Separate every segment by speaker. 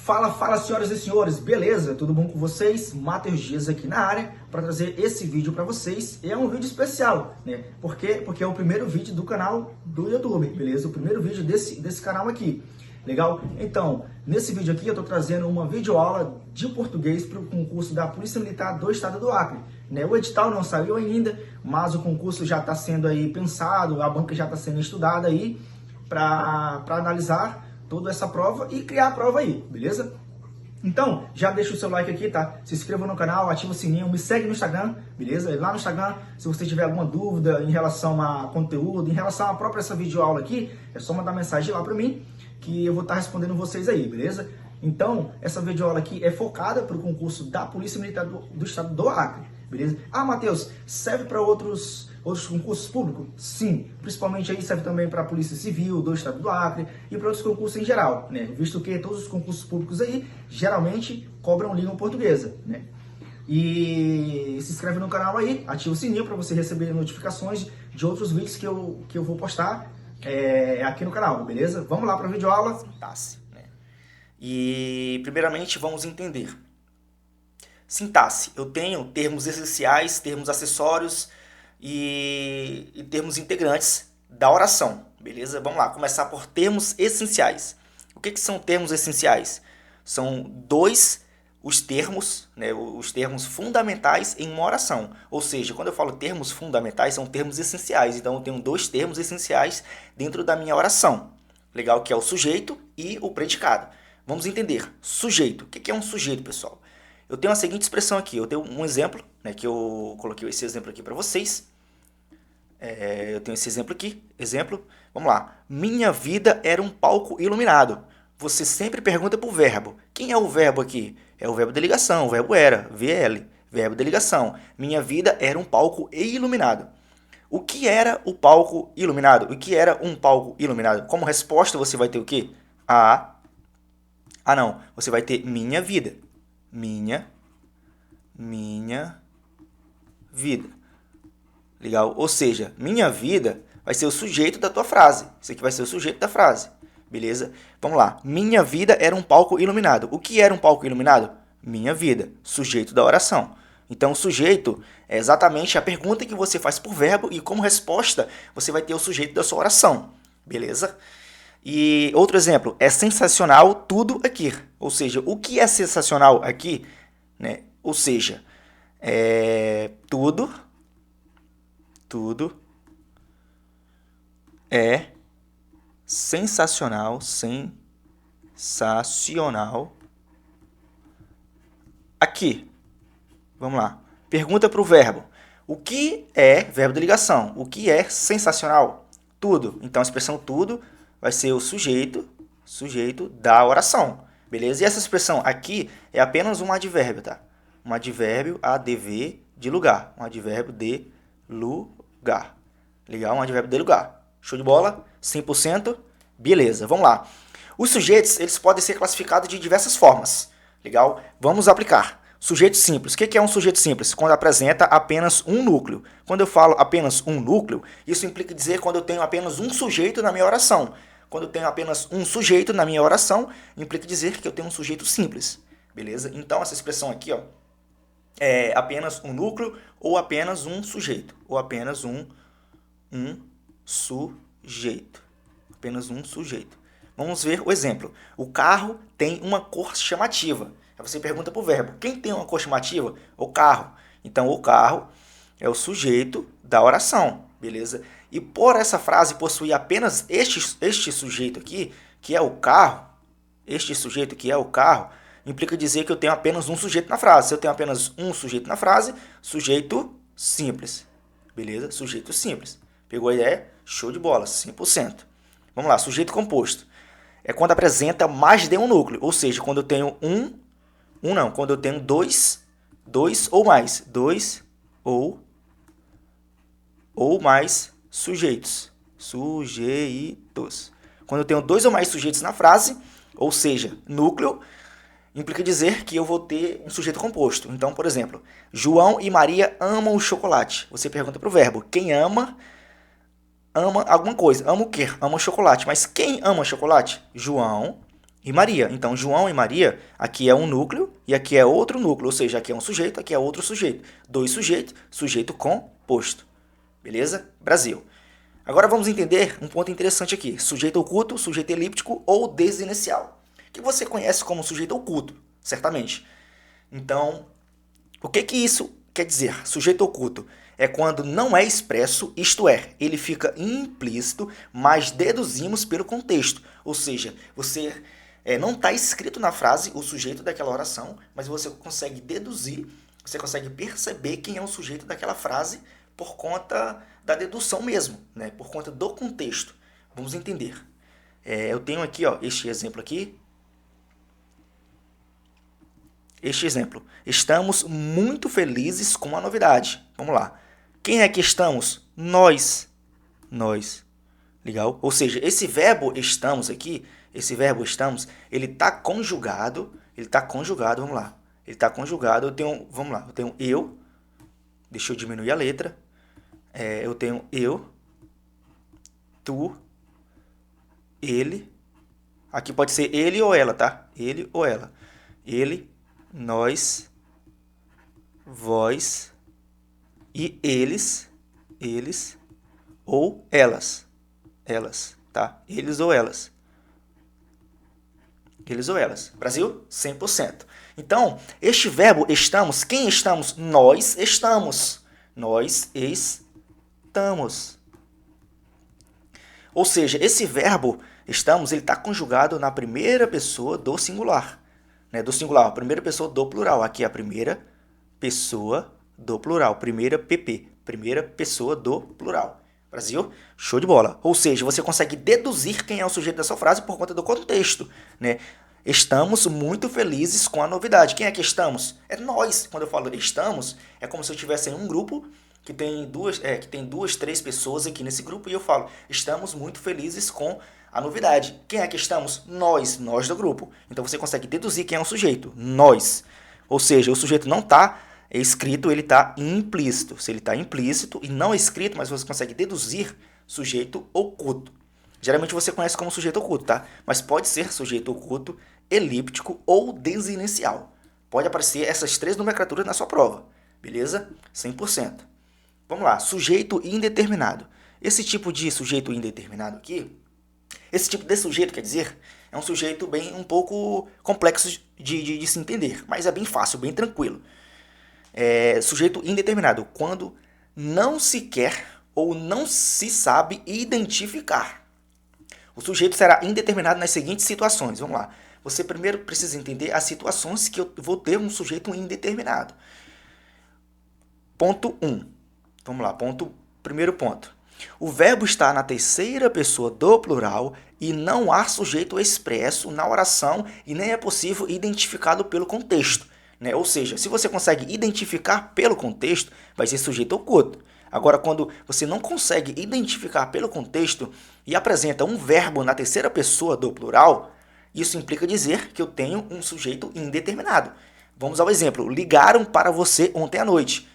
Speaker 1: Fala, senhoras e senhores, beleza? Tudo bom com vocês? Matheus Dias aqui na área para trazer esse vídeo para vocês. É um vídeo especial, né? Por quê? Porque é o primeiro vídeo do canal do YouTube, beleza? O primeiro vídeo desse canal aqui, legal? Então, nesse vídeo aqui eu estou trazendo uma videoaula de português para o concurso da Polícia Militar do Estado do Acre, né? O edital não saiu ainda, mas o concurso já está sendo aí pensado, a banca já está sendo estudada aí para analisar toda essa prova e criar a prova aí, beleza? Então, já deixa o seu like aqui, tá? Se inscreva no canal, ativa o sininho, me segue no Instagram, beleza? Lá no Instagram, se você tiver alguma dúvida em relação a conteúdo, em relação à própria essa videoaula aqui, é só mandar mensagem lá para mim, que eu vou estar respondendo vocês aí, beleza? Então, essa videoaula aqui é focada para o concurso da Polícia Militar do Estado do Acre, beleza? Ah, Matheus, serve para outros concursos públicos? Sim, principalmente aí serve também para a Polícia Civil do Estado do Acre e para outros concursos em geral, né? Visto que todos os concursos públicos aí geralmente cobram língua portuguesa, né? E se inscreve no canal aí, ativa o sininho para você receber notificações de outros vídeos que eu vou postar aqui no canal, beleza? Vamos lá para a videoaula. Sintaxe, né? E primeiramente vamos entender. Sintaxe, eu tenho termos essenciais, termos acessórios e termos integrantes da oração, beleza? Vamos lá, começar por termos essenciais. O que são termos essenciais? São os termos, né, os termos fundamentais em uma oração. Ou seja, quando eu falo termos fundamentais, são termos essenciais. Então, eu tenho dois termos essenciais dentro da minha oração. Legal? Que é o sujeito e o predicado. Vamos entender. Sujeito. O que é um sujeito, pessoal? Eu tenho a seguinte expressão aqui. Eu tenho um exemplo, né, que eu coloquei esse exemplo aqui para vocês. Eu tenho esse exemplo aqui. Vamos lá. Minha vida era um palco iluminado. Você sempre pergunta para o verbo. Quem é o verbo aqui? É o verbo de ligação, o verbo era, VL, verbo de ligação. Minha vida era um palco iluminado. O que era o palco iluminado? O que era um palco iluminado? Como resposta você vai ter o quê? Não. Você vai ter minha vida. Minha vida. Legal? Ou seja, minha vida vai ser o sujeito da tua frase. Isso aqui vai ser o sujeito da frase. Beleza? Vamos lá. Minha vida era um palco iluminado. O que era um palco iluminado? Minha vida. Sujeito da oração. Então, o sujeito é exatamente a pergunta que você faz por verbo e como resposta você vai ter o sujeito da sua oração. Beleza? E outro exemplo. É sensacional tudo aqui. Ou seja, o que é sensacional aqui? Né? Ou seja, tudo é sensacional aqui. Vamos lá. Pergunta para o verbo. O que é, verbo de ligação, o que é sensacional? Tudo. Então, a expressão tudo vai ser o sujeito da oração. Beleza? E essa expressão aqui é apenas um advérbio, tá? Um advérbio, ADV, de lugar. Um advérbio de lugar. Legal? Um advérbio de lugar. Show de bola? 100%? Beleza, vamos lá. Os sujeitos, eles podem ser classificados de diversas formas. Legal? Vamos aplicar. Sujeito simples. O que é um sujeito simples? Quando apresenta apenas um núcleo. Quando eu falo apenas um núcleo, isso implica dizer quando eu tenho apenas um sujeito na minha oração. Quando eu tenho apenas um sujeito na minha oração, implica dizer que eu tenho um sujeito simples. Beleza? Então, essa expressão aqui, ó, é apenas um núcleo ou apenas um sujeito. Ou apenas um sujeito. Apenas um sujeito. Vamos ver o exemplo. O carro tem uma cor chamativa. Aí você pergunta para o verbo. Quem tem uma cor chamativa? O carro. Então, o carro é o sujeito da oração. Beleza? E por essa frase possuir apenas este sujeito aqui, que é o carro, implica dizer que eu tenho apenas um sujeito na frase. Se eu tenho apenas um sujeito na frase, sujeito simples. Beleza? Sujeito simples. Pegou a ideia? Show de bola, 100%. Vamos lá, sujeito composto. É quando apresenta mais de um núcleo, ou seja, quando eu tenho quando eu tenho dois ou mais. Dois ou mais sujeitos. Quando eu tenho dois ou mais sujeitos na frase, ou seja, núcleo, implica dizer que eu vou ter um sujeito composto. Então, por exemplo, João e Maria amam o chocolate. Você pergunta para o verbo, quem ama alguma coisa. Ama o quê? Ama o chocolate. Mas quem ama chocolate? João
Speaker 2: e Maria. Então, João e Maria, aqui é um núcleo e aqui é outro núcleo, ou seja, aqui é um sujeito, aqui é outro sujeito. Dois sujeitos, sujeito composto. Beleza? Brasil. Agora vamos entender um ponto interessante aqui. Sujeito oculto, sujeito elíptico ou desinicial. Que você conhece como sujeito oculto, certamente. Então, o que isso quer dizer? Sujeito oculto é quando não é expresso, isto é, ele fica implícito, mas deduzimos pelo contexto. Ou seja, você não está escrito na frase o sujeito daquela oração, mas você consegue deduzir, você consegue perceber quem é o sujeito daquela frase por conta da dedução mesmo, né? Por conta do contexto. Vamos entender. Eu tenho aqui este exemplo aqui. Este exemplo. Estamos muito felizes com a novidade. Vamos lá. Quem é que estamos? Nós. Nós. Legal? Ou seja, esse verbo estamos aqui, ele está conjugado. Vamos lá. Ele está conjugado. Eu tenho eu. Deixa eu diminuir a letra. Eu tenho eu, tu, ele. Aqui pode ser ele ou ela, tá? Ele ou ela. Ele, nós, vós e eles ou elas. Elas, tá? Eles ou elas. Eles ou elas. Brasil, 100%. Então, este verbo estamos, quem estamos? Nós estamos. Nós estamos. Ou seja, esse verbo estamos, ele está conjugado na primeira pessoa do singular. Né? Do singular, a primeira pessoa do plural. Aqui é a primeira pessoa do plural. Primeira PP. Primeira pessoa do plural. Brasil, show de bola. Ou seja, você consegue deduzir quem é o sujeito dessa frase por conta do contexto, né? Estamos muito felizes com a novidade. Quem é que estamos? É nós. Quando eu falo estamos, é como se eu estivesse em um grupo que tem duas, três pessoas aqui nesse grupo e eu falo, estamos muito felizes com a novidade. Quem é que estamos? Nós do grupo. Então você consegue deduzir quem é o sujeito. Nós. Ou seja, o sujeito não está escrito, ele está implícito. Se ele está implícito e não escrito, mas você consegue deduzir, sujeito oculto. Geralmente você conhece como sujeito oculto, tá? Mas pode ser sujeito oculto, elíptico ou desinicial. Pode aparecer essas três nomenclaturas na sua prova. Beleza? 100%. Vamos lá. Sujeito indeterminado. Esse tipo de sujeito indeterminado aqui, esse tipo de sujeito, quer dizer, é um sujeito um pouco complexo de se entender, mas é bem fácil, bem tranquilo. Sujeito indeterminado, quando não se quer ou não se sabe identificar. O sujeito será indeterminado nas seguintes situações. Vamos lá. Você primeiro precisa entender as situações que eu vou ter um sujeito indeterminado. Ponto 1. Vamos lá. Primeiro ponto. O verbo está na terceira pessoa do plural e não há sujeito expresso na oração e nem é possível identificá-lo pelo contexto. Né? Ou seja, se você consegue identificar pelo contexto, vai ser sujeito oculto. Agora, quando você não consegue identificar pelo contexto e apresenta um verbo na terceira pessoa do plural, isso implica dizer que eu tenho um sujeito indeterminado. Vamos ao exemplo. Ligaram para você ontem à noite.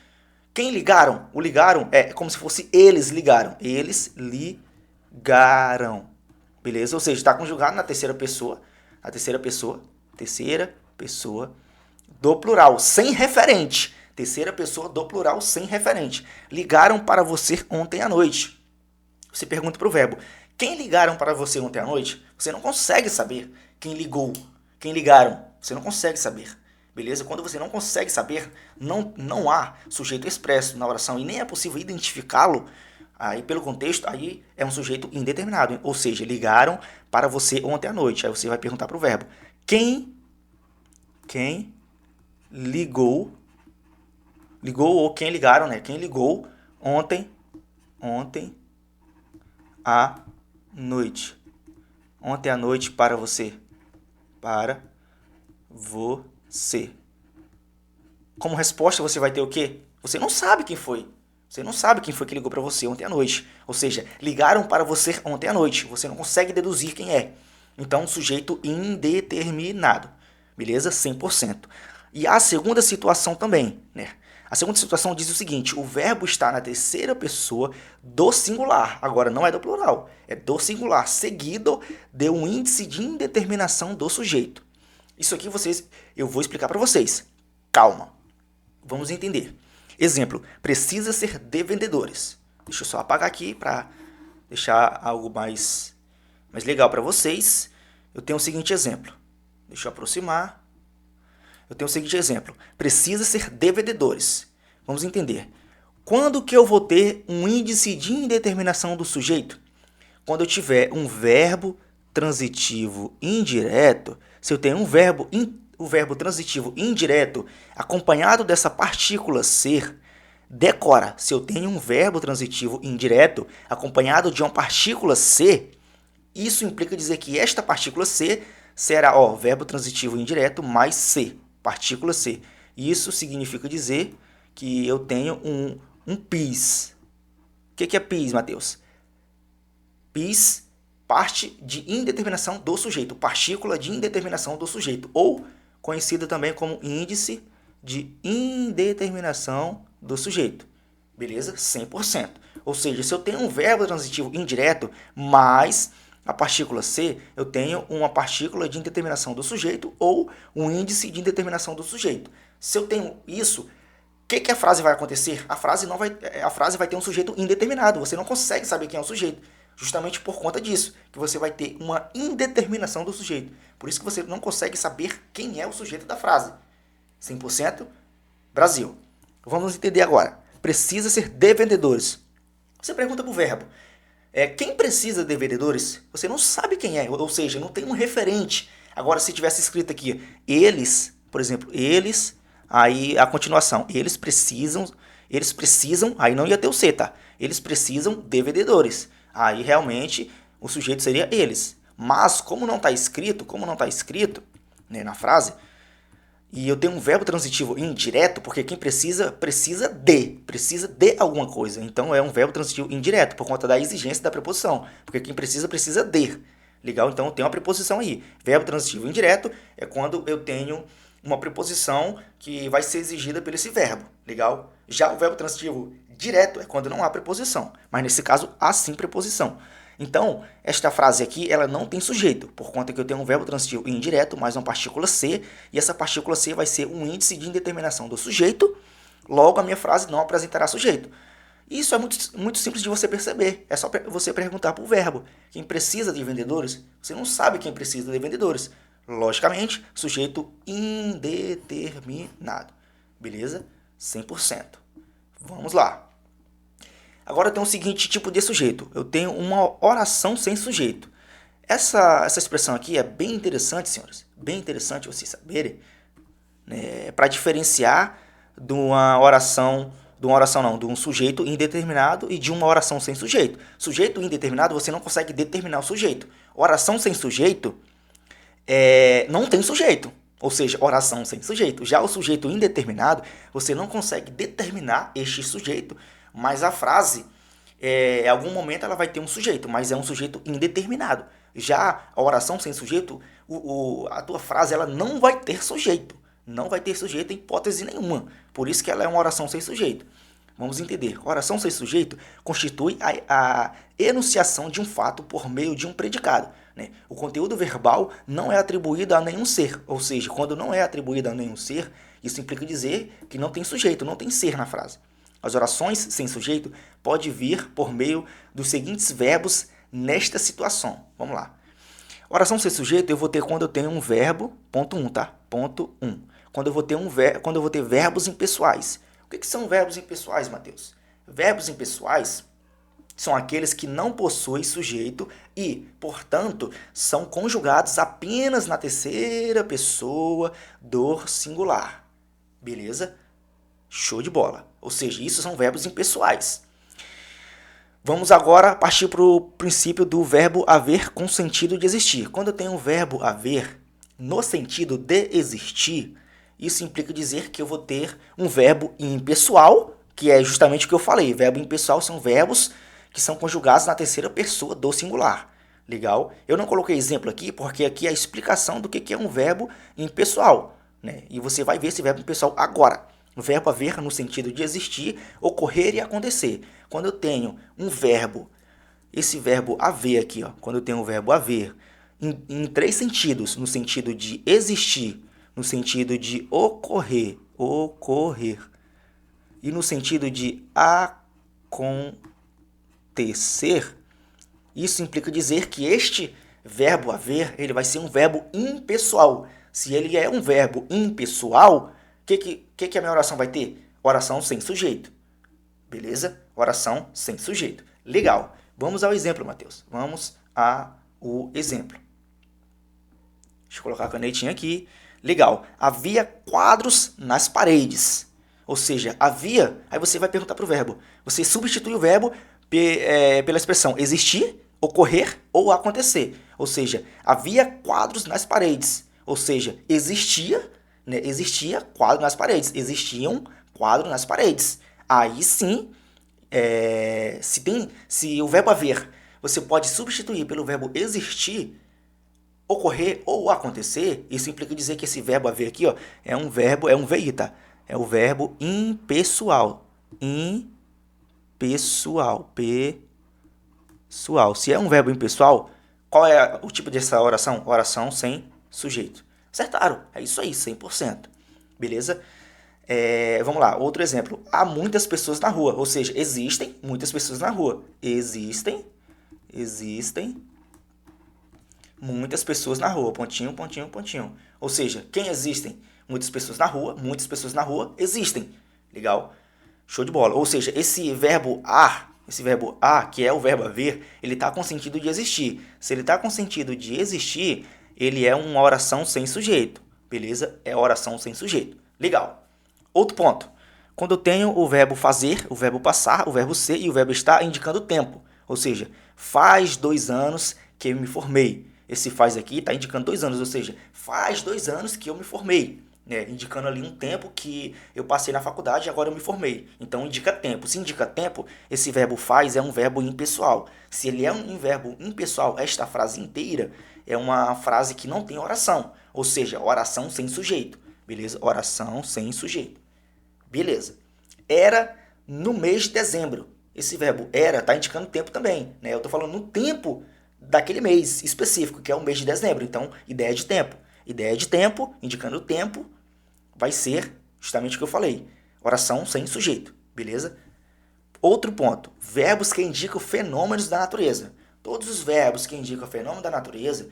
Speaker 2: Quem ligaram? O ligaram é como se fosse eles ligaram. Eles ligaram. Beleza? Ou seja, está conjugado na terceira pessoa. A terceira pessoa do plural, sem referente. Terceira pessoa do plural, sem referente. Ligaram para você ontem à noite. Você pergunta para o verbo, quem ligaram para você ontem à noite? Você não consegue saber quem ligou, quem ligaram. Você não consegue saber. Beleza? Quando você não consegue saber, não há sujeito expresso na oração e nem é possível identificá-lo, aí pelo contexto, aí é um sujeito indeterminado. Ou seja, ligaram para você ontem à noite. Aí você vai perguntar para o verbo, quem ligou ou quem ligaram, né? Quem ligou ontem à noite. Ontem à noite para você. Para você. Como resposta você vai ter o quê? Você não sabe quem foi. Você não sabe quem foi que ligou para você ontem à noite. Ou seja, ligaram para você ontem à noite. Você não consegue deduzir quem é. Então, sujeito indeterminado. Beleza? 100%. E a segunda situação também, né? A segunda situação diz o seguinte: o verbo está na terceira pessoa do singular. Agora não é do plural, é do singular, seguido de um índice de indeterminação do sujeito. Isso aqui eu vou explicar para vocês. Calma. Vamos entender. Exemplo: precisa ser de vendedores. Deixa eu só apagar aqui para deixar algo mais legal para vocês. Eu tenho o seguinte exemplo. Deixa eu aproximar. Eu tenho o seguinte exemplo. Precisa ser de vendedores. Vamos entender. Quando que eu vou ter um índice de indeterminação do sujeito? Quando eu tiver um verbo transitivo indireto. Se eu tenho o verbo transitivo indireto acompanhado dessa partícula ser, decora. Se eu tenho um verbo transitivo indireto acompanhado de uma partícula ser, isso implica dizer que esta partícula ser será verbo transitivo indireto mais ser. Partícula C. Isso significa dizer que eu tenho um PIS. O que é PIS, Matheus? PIS, parte de indeterminação do sujeito, partícula de indeterminação do sujeito, ou conhecida também como índice de indeterminação do sujeito. Beleza? 100%. Ou seja, se eu tenho um verbo transitivo indireto mais a partícula C, eu tenho uma partícula de indeterminação do sujeito ou um índice de indeterminação do sujeito. Se eu tenho isso, o que a frase vai acontecer? A frase vai ter um sujeito indeterminado. Você não consegue saber quem é o sujeito. Justamente por conta disso, que você vai ter uma indeterminação do sujeito. Por isso que você não consegue saber quem é o sujeito da frase. 100% Brasil. Vamos entender agora. Precisa ser de vendedores. Você pergunta para o verbo. Quem precisa de vendedores, você não sabe quem é, ou seja, não tem um referente. Agora, se tivesse escrito aqui, eles, por exemplo, eles, aí a continuação, eles precisam, aí não ia ter o C, tá? Eles precisam de vendedores. Aí, realmente, o sujeito seria eles. Mas, como não está escrito, né, na frase, e eu tenho um verbo transitivo indireto, porque quem precisa de alguma coisa. Então é um verbo transitivo indireto, por conta da exigência da preposição. Porque quem precisa de. Legal? Então tem uma preposição aí. Verbo transitivo indireto é quando eu tenho uma preposição que vai ser exigida por esse verbo. Legal? Já o verbo transitivo direto é quando não há preposição. Mas nesse caso há sim preposição. Então, esta frase aqui, ela não tem sujeito, por conta que eu tenho um verbo transitivo indireto mais uma partícula C, e essa partícula C vai ser um índice de indeterminação do sujeito, logo a minha frase não apresentará sujeito. Isso é muito simples de você perceber, é só você perguntar para o verbo. Quem precisa de vendedores? Você não sabe quem precisa de vendedores. Logicamente, sujeito indeterminado. Beleza? 100%. Vamos lá. Agora eu tenho o seguinte tipo de sujeito. Eu tenho uma oração sem sujeito. Essa expressão aqui é bem interessante, senhores. Bem interessante vocês saberem. Né, para diferenciar de um sujeito indeterminado e de uma oração sem sujeito. Sujeito indeterminado, você não consegue determinar o sujeito. Oração sem sujeito não tem sujeito. Ou seja, oração sem sujeito. Já o sujeito indeterminado, você não consegue determinar este sujeito, mas a frase, em algum momento, ela vai ter um sujeito, mas é um sujeito indeterminado. Já a oração sem sujeito, a tua frase ela não vai ter sujeito. Não vai ter sujeito em hipótese nenhuma. Por isso que ela é uma oração sem sujeito. Vamos entender. Oração sem sujeito constitui a enunciação de um fato por meio de um predicado. Né? O conteúdo verbal não é atribuído a nenhum ser. Ou seja, quando não é atribuído a nenhum ser, isso implica dizer que não tem sujeito, não tem ser na frase. As orações sem sujeito podem vir por meio dos seguintes verbos nesta situação. Vamos lá. Oração sem sujeito eu vou ter quando eu tenho um verbo, ponto 1, tá? Ponto 1. Quando eu vou ter verbos impessoais. O que são verbos impessoais, Matheus? Verbos impessoais são aqueles que não possuem sujeito e, portanto, são conjugados apenas na terceira pessoa do singular. Beleza? Show de bola. Ou seja, isso são verbos impessoais. Vamos agora partir para o princípio do verbo haver com sentido de existir. Quando eu tenho o verbo haver no sentido de existir, isso implica dizer que eu vou ter um verbo impessoal, que é justamente o que eu falei. Verbo impessoal são verbos que são conjugados na terceira pessoa do singular. Legal? Eu não coloquei exemplo aqui, porque aqui é a explicação do que é um verbo impessoal. Né? E você vai ver esse verbo impessoal agora. O verbo haver no sentido de existir, ocorrer e acontecer. Quando eu tenho um verbo, esse verbo haver aqui, ó, quando eu tenho o verbo haver, em três sentidos, no sentido de existir, no sentido de ocorrer, e no sentido de acontecer, isso implica dizer que este verbo haver, ele vai ser um verbo impessoal. Se ele é um verbo impessoal, o que a minha oração vai ter? Oração sem sujeito. Beleza? Oração sem sujeito. Legal. Vamos ao exemplo, Matheus. Vamos ao exemplo. Deixa eu colocar a canetinha aqui. Legal. Havia quadros nas paredes. Ou seja, havia... Aí você vai perguntar para o verbo. Você substitui o verbo pela expressão existir, ocorrer ou acontecer. Ou seja, havia quadros nas paredes. Ou seja, existia, né? Existia quadro nas paredes. Existiam quadros nas paredes. Aí sim, se o verbo haver, você pode substituir pelo verbo existir, ocorrer ou acontecer. Isso implica dizer que esse verbo haver aqui, ó, é um VI, tá? É o verbo impessoal. Pessoal. Se é um verbo impessoal, qual é o tipo dessa oração? Oração sem sujeito. Acertaram. É isso aí, 100%. Beleza? Vamos lá, outro exemplo. Há muitas pessoas na rua. Ou seja, existem muitas pessoas na rua. Existem muitas pessoas na rua. Pontinho, pontinho, pontinho. Ou seja, quem existem? Muitas pessoas na rua. Muitas pessoas na rua existem. Legal? Show de bola. Ou seja, esse verbo a, que é o verbo haver, ele está com sentido de existir. Se ele está com sentido de existir, ele é uma oração sem sujeito. Beleza? É oração sem sujeito. Legal. Outro ponto. Quando eu tenho o verbo fazer, o verbo passar, o verbo ser e o verbo estar indicando tempo. Ou seja, faz 2 anos que eu me formei. Esse faz aqui está indicando 2 anos, ou seja, faz 2 anos que eu me formei. Indicando ali um tempo que eu passei na faculdade e agora eu me formei. Então indica tempo. Se indica tempo, esse verbo faz é um verbo impessoal. Se ele é um verbo impessoal, esta frase inteira é uma frase que não tem oração. Ou seja, oração sem sujeito. Beleza? Oração sem sujeito. Beleza. Era no mês de dezembro. Esse verbo era está indicando tempo também. Eu estou falando no tempo daquele mês específico, que é o mês de dezembro. Então, ideia de tempo. Ideia de tempo, indicando o tempo, vai ser justamente o que eu falei. Oração sem sujeito. Beleza? Outro ponto. Verbos que indicam fenômenos da natureza. Todos os verbos que indicam fenômeno da natureza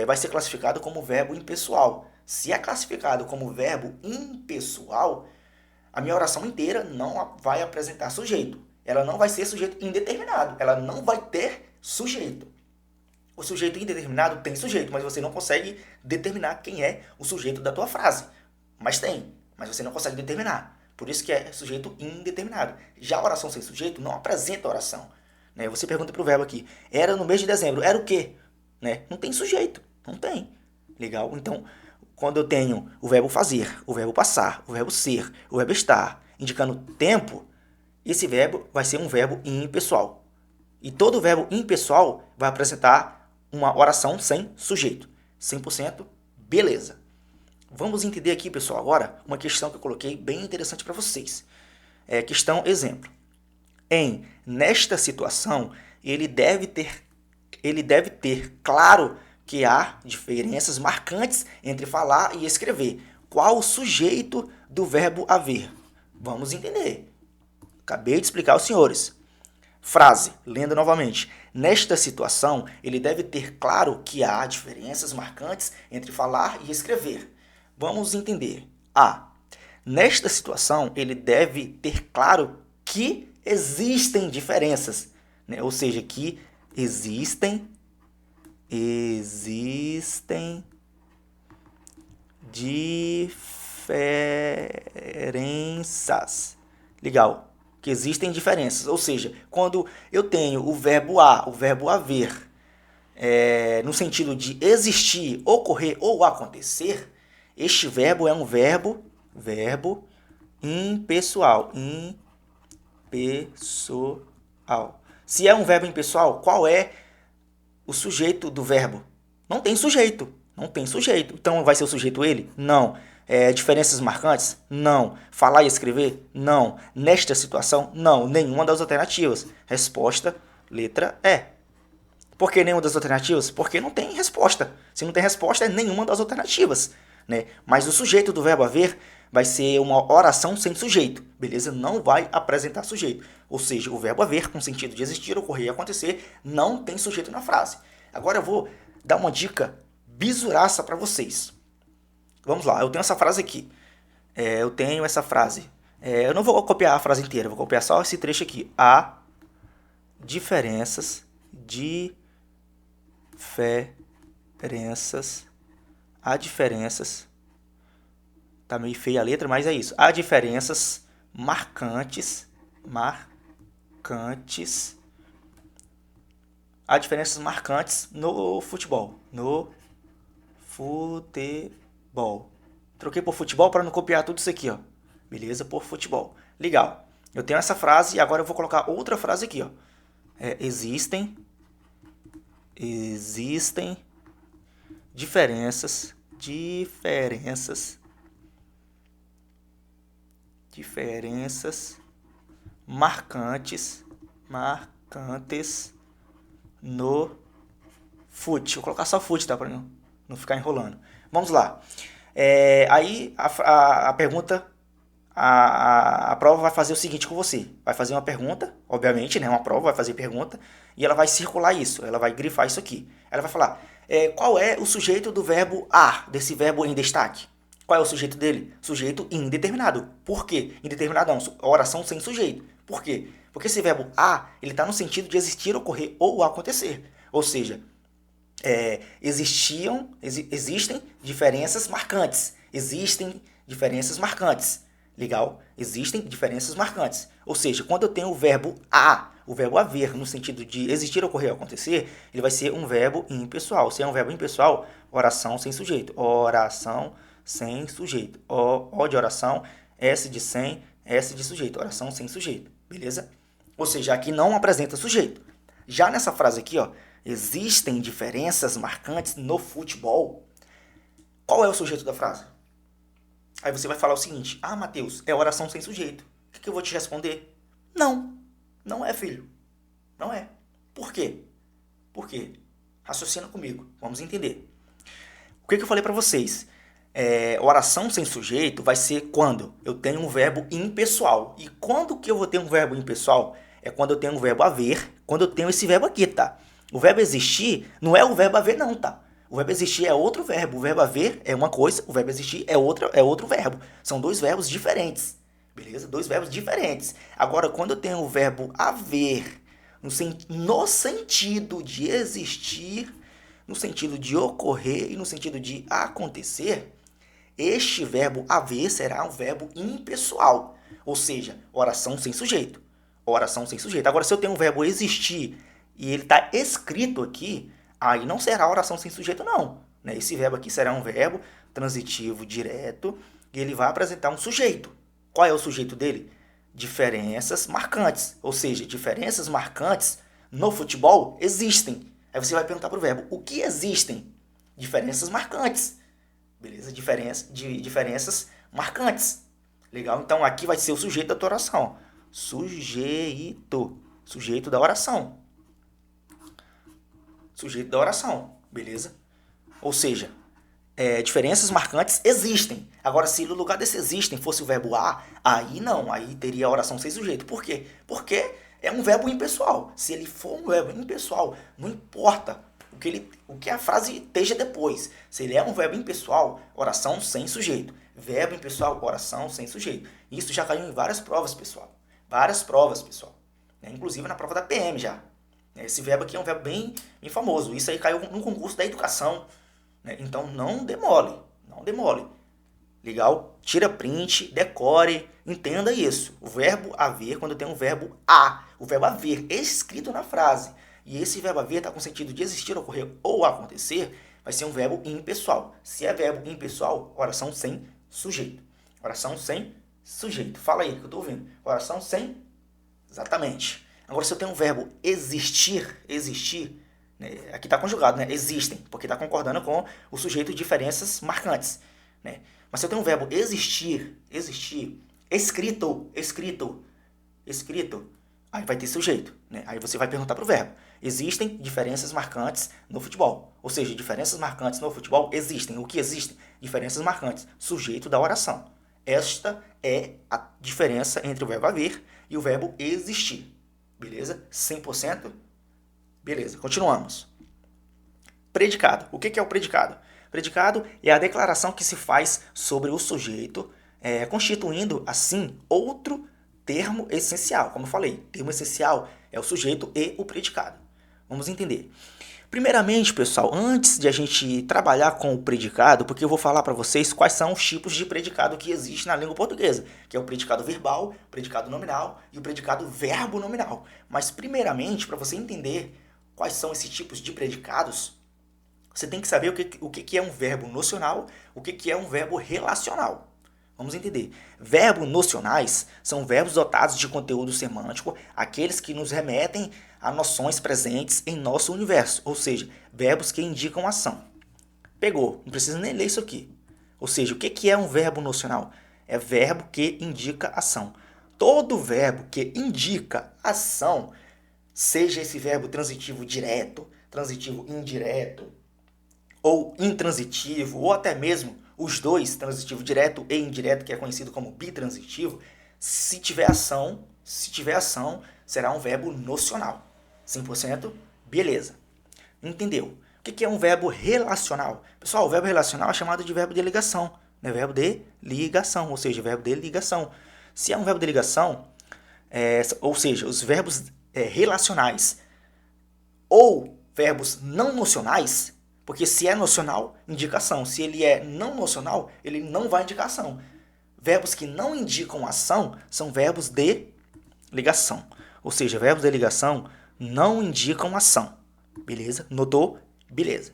Speaker 2: vai ser classificado como verbo impessoal. Se é classificado como verbo impessoal, a minha oração inteira não vai apresentar sujeito. Ela não vai ser sujeito indeterminado. Ela não vai ter sujeito. O sujeito indeterminado tem sujeito, mas você não consegue determinar quem é o sujeito da tua frase. Mas tem, mas você não consegue determinar. Por isso que é sujeito indeterminado. Já a oração sem sujeito não apresenta oração. Você pergunta para o verbo aqui, era no mês de dezembro, era o quê? Não tem sujeito, não tem. Legal? Então, quando eu tenho o verbo fazer, o verbo passar, o verbo ser, o verbo estar, indicando tempo, esse verbo vai ser um verbo impessoal. E todo verbo impessoal vai apresentar uma oração sem sujeito. 100%, beleza. Vamos entender aqui, pessoal, agora uma questão que eu coloquei bem interessante para vocês. Questão exemplo. Nesta situação, ele deve ter claro que há diferenças marcantes entre falar e escrever. Qual o sujeito do verbo haver? Vamos entender. Acabei de explicar aos senhores. Frase, lendo novamente. Nesta situação, ele deve ter claro que há diferenças marcantes entre falar e escrever. Vamos entender. A. Nesta situação, ele deve ter claro que existem diferenças. Ou seja, que existem diferenças. Legal. Que existem diferenças. Ou seja, quando eu tenho o verbo haver, no sentido de existir, ocorrer ou acontecer, este verbo é um verbo impessoal. Se é um verbo impessoal, qual é o sujeito do verbo? Não tem sujeito. Então vai ser o sujeito ele? Não. Diferenças marcantes? Não. Falar e escrever? Não. Nesta situação? Não. Nenhuma das alternativas. Resposta, letra E. Por que nenhuma das alternativas? Porque não tem resposta. Se não tem resposta, é nenhuma das alternativas, né? Mas o sujeito do verbo haver vai ser uma oração sem sujeito, beleza? Não vai apresentar sujeito. Ou seja, o verbo haver, com sentido de existir, ocorrer e acontecer, não tem sujeito na frase. Agora eu vou dar uma dica bisuraça para vocês. Vamos lá, eu tenho essa frase aqui. Eu não vou copiar a frase inteira, vou copiar só esse trecho aqui. Há diferenças. Tá meio feia a letra, mas é isso. Há diferenças marcantes. Há diferenças marcantes no futebol. Troquei por futebol para não copiar tudo isso aqui, ó. Beleza? Por futebol. Legal. Eu tenho essa frase e agora eu vou colocar outra frase aqui, ó. Existem diferenças marcantes no fute. Vou colocar só fute, tá? Para não ficar enrolando. Vamos lá. Aí a pergunta, a prova vai fazer o seguinte com você. Vai fazer uma pergunta, obviamente, né? Uma prova vai fazer pergunta e ela vai circular isso. Ela vai grifar isso aqui. Ela vai falar, qual é o sujeito do verbo a, desse verbo em destaque? Qual é o sujeito dele? Sujeito indeterminado. Por quê? Indeterminado não, oração sem sujeito. Por quê? Porque esse verbo a, ele está no sentido de existir, ocorrer ou acontecer. Ou seja, existem diferenças marcantes. Legal? Existem diferenças marcantes. Ou seja, quando eu tenho o verbo haver, no sentido de existir, ocorrer ou acontecer, ele vai ser um verbo impessoal. Se é um verbo impessoal, oração sem sujeito. Oração sem sujeito. O de oração, S de sem, S de sujeito. Oração sem sujeito. Beleza? Ou seja, aqui não apresenta sujeito. Já nessa frase aqui, ó, existem diferenças marcantes no futebol. Qual é o sujeito da frase? Aí você vai falar o seguinte, Matheus, é oração sem sujeito. O que eu vou te responder? Não é, filho. Não é. Por quê? Por quê? Raciocina comigo, vamos entender. O que eu falei para vocês? Oração sem sujeito vai ser quando eu tenho um verbo impessoal. E quando que eu vou ter um verbo impessoal? É quando eu tenho um verbo haver, quando eu tenho esse verbo aqui, tá? O verbo existir não é o verbo haver não, tá? O verbo existir é outro verbo. O verbo haver é uma coisa, o verbo existir é outro verbo. São dois verbos diferentes, beleza? Dois verbos diferentes. Agora, quando eu tenho o verbo haver no sentido de existir, no sentido de ocorrer e no sentido de acontecer, este verbo haver será um verbo impessoal, ou seja, oração sem sujeito. Oração sem sujeito. Agora, se eu tenho um verbo existir e ele está escrito aqui, aí não será oração sem sujeito, não. Esse verbo aqui será um verbo transitivo direto e ele vai apresentar um sujeito. Qual é o sujeito dele? Diferenças marcantes. Ou seja, diferenças marcantes no futebol existem. Aí você vai perguntar para o verbo, o que existem? Diferenças marcantes. Beleza? Diferenças marcantes. Legal? Então aqui vai ser o sujeito da tua oração. Sujeito da oração. Sujeito da oração, beleza? Ou seja, diferenças marcantes existem. Agora, se no lugar desse existem fosse o verbo a, aí não, aí teria a oração sem sujeito. Por quê? Porque é um verbo impessoal. Se ele for um verbo impessoal, não importa o que a frase esteja depois. Se ele é um verbo impessoal, oração sem sujeito. Verbo impessoal, oração sem sujeito. Isso já caiu em várias provas, pessoal. Inclusive na prova da PM já. Esse verbo aqui é um verbo bem famoso. Isso aí caiu no concurso da educação. Então não demole. Legal? Tira print, decore, entenda isso. O verbo haver, quando tem um verbo a. O verbo haver escrito na frase. E esse verbo haver está com sentido de existir, ocorrer ou acontecer, vai ser um verbo impessoal. Se é verbo impessoal, oração sem sujeito. Oração sem sujeito. Fala aí que eu estou ouvindo. Oração sem... Exatamente. Agora, se eu tenho um verbo existir, aqui está conjugado, né? Existem, porque está concordando com o sujeito de diferenças marcantes. né? Mas se eu tenho um verbo existir, escrito, aí vai ter sujeito, né? Aí você vai perguntar para o verbo. Existem diferenças marcantes no futebol. Ou seja, diferenças marcantes no futebol existem. O que existem? Diferenças marcantes. Sujeito da oração. Esta é a diferença entre o verbo haver e o verbo existir. Beleza? 100%? Beleza, continuamos. Predicado. O que é o predicado? Predicado é a declaração que se faz sobre o sujeito, constituindo, assim, outro termo essencial. Como eu falei, termo essencial é o sujeito e o predicado. Vamos entender. Primeiramente, pessoal, antes de a gente trabalhar com o predicado, porque eu vou falar para vocês quais são os tipos de predicado que existem na língua portuguesa, que é o predicado verbal, o predicado nominal e o predicado verbo nominal. Mas, primeiramente, para você entender quais são esses tipos de predicados, você tem que saber o que é um verbo nocional, o que é um verbo relacional. Vamos entender. Verbos nocionais são verbos dotados de conteúdo semântico, aqueles que nos remetem a noções presentes em nosso universo, ou seja, verbos que indicam ação. Pegou, não precisa nem ler isso aqui. Ou seja, o que é um verbo nocional? É verbo que indica ação. Todo verbo que indica ação, seja esse verbo transitivo direto, transitivo indireto, ou intransitivo, ou até mesmo os dois, transitivo direto e indireto, que é conhecido como bitransitivo, se tiver ação, será um verbo nocional. 100%? Beleza. Entendeu? O que é um verbo relacional? Pessoal, o verbo relacional é chamado de verbo de ligação. Né? Verbo de ligação, ou seja, verbo de ligação. Se é um verbo de ligação, ou seja, os verbos relacionais ou verbos não nocionais, porque se é nocional, indicação. Se ele é não nocional, ele não vai indicar ação. Verbos que não indicam ação são verbos de ligação. Ou seja, verbos de ligação não indicam ação. Beleza? Notou? Beleza.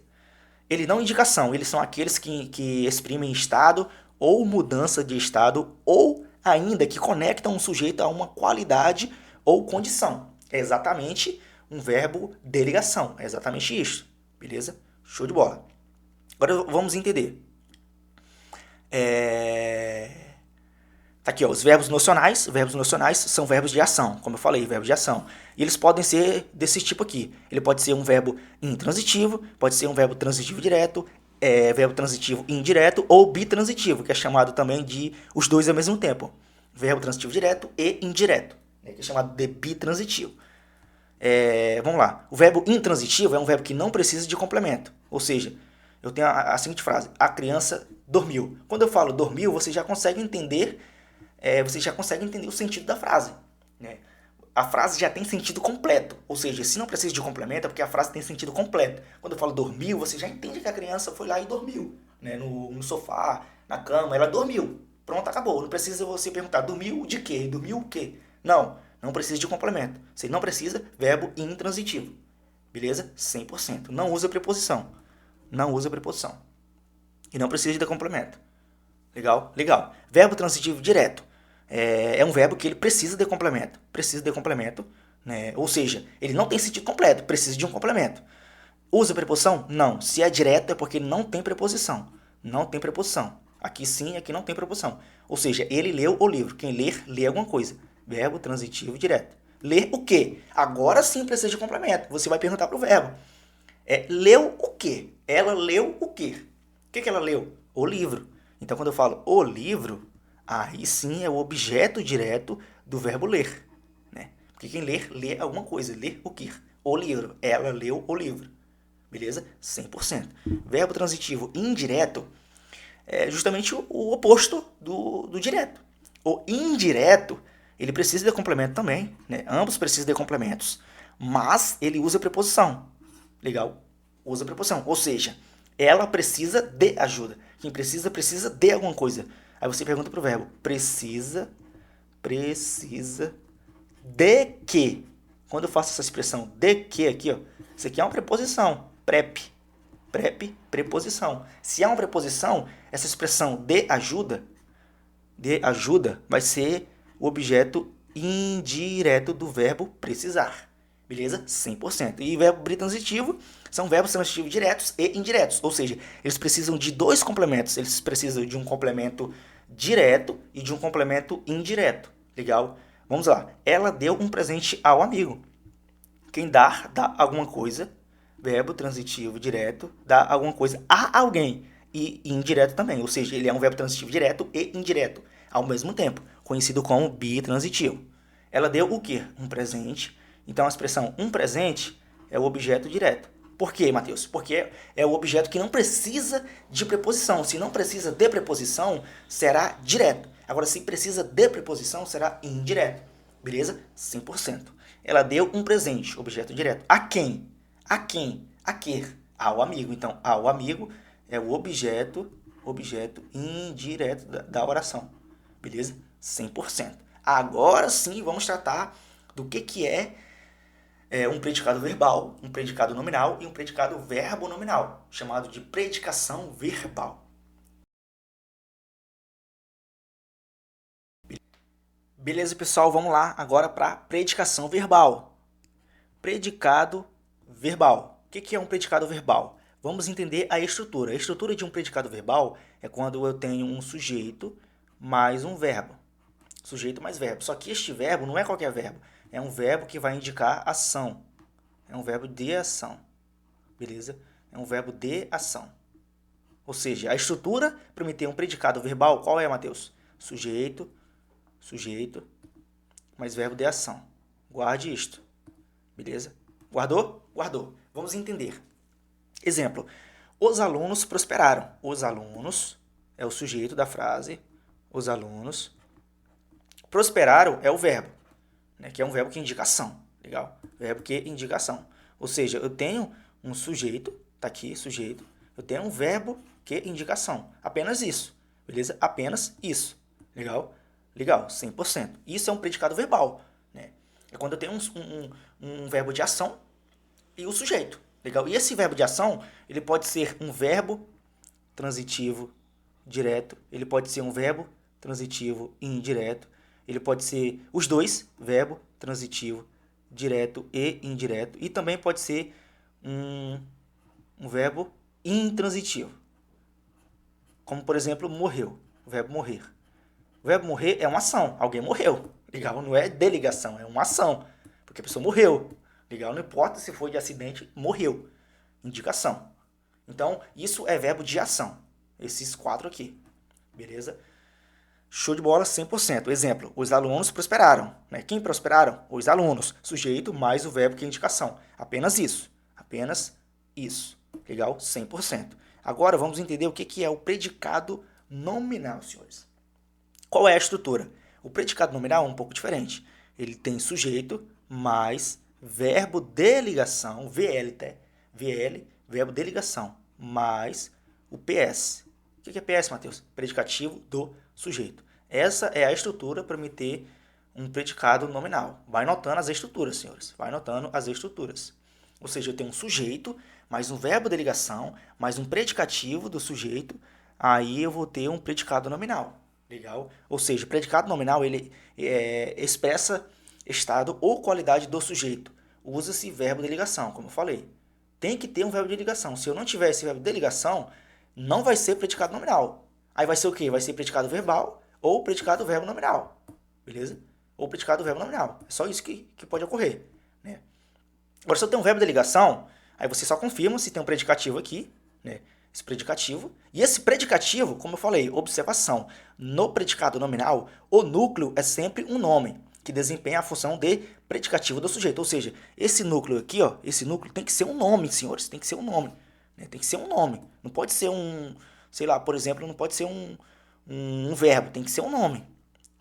Speaker 2: Ele não indica ação. Eles são aqueles que exprimem estado ou mudança de estado ou ainda que conectam um sujeito a uma qualidade ou condição. É exatamente um verbo de ligação. É exatamente isso. Beleza? Show de bola. Agora vamos entender. Tá aqui, ó, os verbos nocionais. Verbos nocionais são verbos de ação, como eu falei, verbos de ação. E eles podem ser desse tipo aqui. Ele pode ser um verbo intransitivo, pode ser um verbo transitivo direto, verbo transitivo indireto ou bitransitivo, que é chamado também de os dois ao mesmo tempo. Verbo transitivo direto e indireto, né, que é chamado de bitransitivo. Vamos lá. O verbo intransitivo é um verbo que não precisa de complemento. Ou seja, eu tenho a seguinte frase: a criança dormiu. Quando eu falo dormiu, você já consegue entender o sentido da frase. Né? A frase já tem sentido completo. Ou seja, se não precisa de complemento, é porque a frase tem sentido completo. Quando eu falo dormiu, você já entende que a criança foi lá e dormiu. Né? No sofá, na cama, ela dormiu. Pronto, acabou. Não precisa você perguntar, dormiu de quê? Dormiu o quê? Não precisa de complemento. Você não precisa, verbo intransitivo. Beleza? 100%. Não usa preposição. E não precisa de complemento. Legal? Legal. Verbo transitivo direto. É um verbo que ele precisa de complemento. Né? Ou seja, ele não tem sentido completo, precisa de um complemento. Usa preposição? Não. Se é direto é porque ele não tem preposição. Aqui sim, aqui não tem preposição. Ou seja, ele leu o livro. Quem ler, lê alguma coisa. Verbo transitivo direto. Ler o quê? Agora sim precisa de complemento. Você vai perguntar para o verbo. Leu o quê? Ela leu o quê? O que ela leu? O livro. Então, quando eu falo o livro, aí sim é o objeto direto do verbo ler. Né? Porque quem ler, lê alguma coisa. Ler o quê? O livro. Ela leu o livro. Beleza? 100%. Verbo transitivo indireto é justamente o oposto do direto. O indireto, ele precisa de complemento também. Né? Ambos precisam de complementos. Mas ele usa preposição. Legal? Usa preposição. Ou seja, ela precisa de ajuda. Quem precisa de alguma coisa. Aí você pergunta para o verbo. Precisa de quê? Quando eu faço essa expressão de quê aqui, ó, isso aqui é uma preposição. Preposição. Se é uma preposição, essa expressão de ajuda vai ser o objeto indireto do verbo precisar. Beleza? 100%. E verbo bitransitivo são verbos transitivos diretos e indiretos. Ou seja, eles precisam de dois complementos. Eles precisam de um complemento direto e de um complemento indireto. Legal? Vamos lá. Ela deu um presente ao amigo. Quem dá alguma coisa. Verbo transitivo direto, dá alguma coisa a alguém. E indireto também. Ou seja, ele é um verbo transitivo direto e indireto ao mesmo tempo. Conhecido como bitransitivo. Ela deu o quê? Um presente. Então, a expressão um presente é o objeto direto. Por quê, Matheus? Porque é o objeto que não precisa de preposição. Se não precisa de preposição, será direto. Agora, se precisa de preposição, será indireto. Beleza? 100%. Ela deu um presente, objeto direto. A quem? A quem? A que? Ao amigo. Então, ao amigo é o objeto indireto da oração. Beleza? 100%. Agora sim, vamos tratar do que é um predicado verbal, um predicado nominal e um predicado verbo nominal, chamado de predicação verbal. Beleza, pessoal? Vamos lá agora para predicação verbal. Predicado verbal. O que é um predicado verbal? Vamos entender a estrutura. A estrutura de um predicado verbal é quando eu tenho um sujeito mais um verbo. Sujeito mais verbo. Só que este verbo não é qualquer verbo. É um verbo que vai indicar ação. É um verbo de ação. Beleza? É um verbo de ação. Ou seja, a estrutura para me ter um predicado verbal, qual é, Matheus? Sujeito, mais verbo de ação. Guarde isto. Beleza? Guardou? Guardou. Vamos entender. Exemplo. Os alunos prosperaram. Os alunos é o sujeito da frase. Os alunos prosperaram é o verbo, né, que é um verbo que indica ação. Legal? Verbo que indica ação. Ou seja, eu tenho um sujeito, tá aqui, sujeito. Eu tenho um verbo que indica ação. Apenas isso. Beleza? Apenas isso. Legal? Legal, 100%. Isso é um predicado verbal, né? É quando eu tenho um verbo de ação e o sujeito. Legal? E esse verbo de ação, ele pode ser um verbo transitivo direto, ele pode ser um verbo transitivo indireto, ele pode ser os dois, verbo transitivo direto e indireto, e também pode ser um verbo intransitivo, como por exemplo, morreu, o verbo morrer. O verbo morrer é uma ação, alguém morreu, legal? Não é delegação, é uma ação, porque a pessoa morreu, legal? Não importa se foi de acidente, morreu, indicação. Então, isso é verbo de ação, esses quatro aqui, beleza? Show de bola, 100%. Exemplo, os alunos prosperaram. Né? Quem prosperaram? Os alunos. Sujeito mais o verbo que é indicação. Apenas isso. Apenas isso. Legal? 100%. Agora vamos entender o que é o predicado nominal, senhores. Qual é a estrutura? O predicado nominal é um pouco diferente. Ele tem sujeito mais verbo de ligação, VL, verbo de ligação, mais o PS. O que é PS, Matheus? Predicativo do sujeito. Essa é a estrutura para me ter um predicado nominal. Vai notando as estruturas, senhores. Vai notando as estruturas. Ou seja, eu tenho um sujeito, mais um verbo de ligação, mais um predicativo do sujeito, aí eu vou ter um predicado nominal. Legal? Ou seja, o predicado nominal ele expressa estado ou qualidade do sujeito. Usa-se verbo de ligação, como eu falei. Tem que ter um verbo de ligação. Se eu não tiver esse verbo de ligação, não vai ser predicado nominal. Aí vai ser o quê? Vai ser predicado verbal ou predicado verbo nominal. Beleza? Ou predicado verbo nominal. É só isso que pode ocorrer. Né? Agora, se eu tenho um verbo de ligação, aí você só confirma se tem um predicativo aqui, né? Esse predicativo. E esse predicativo, como eu falei, observação. No predicado nominal, o núcleo é sempre um nome que desempenha a função de predicativo do sujeito. Ou seja, esse núcleo aqui, ó, esse núcleo tem que ser um nome, senhores. Tem que ser um nome. Né? Tem que ser um nome. Não pode ser sei lá, por exemplo, não pode ser um verbo. Tem que ser um nome.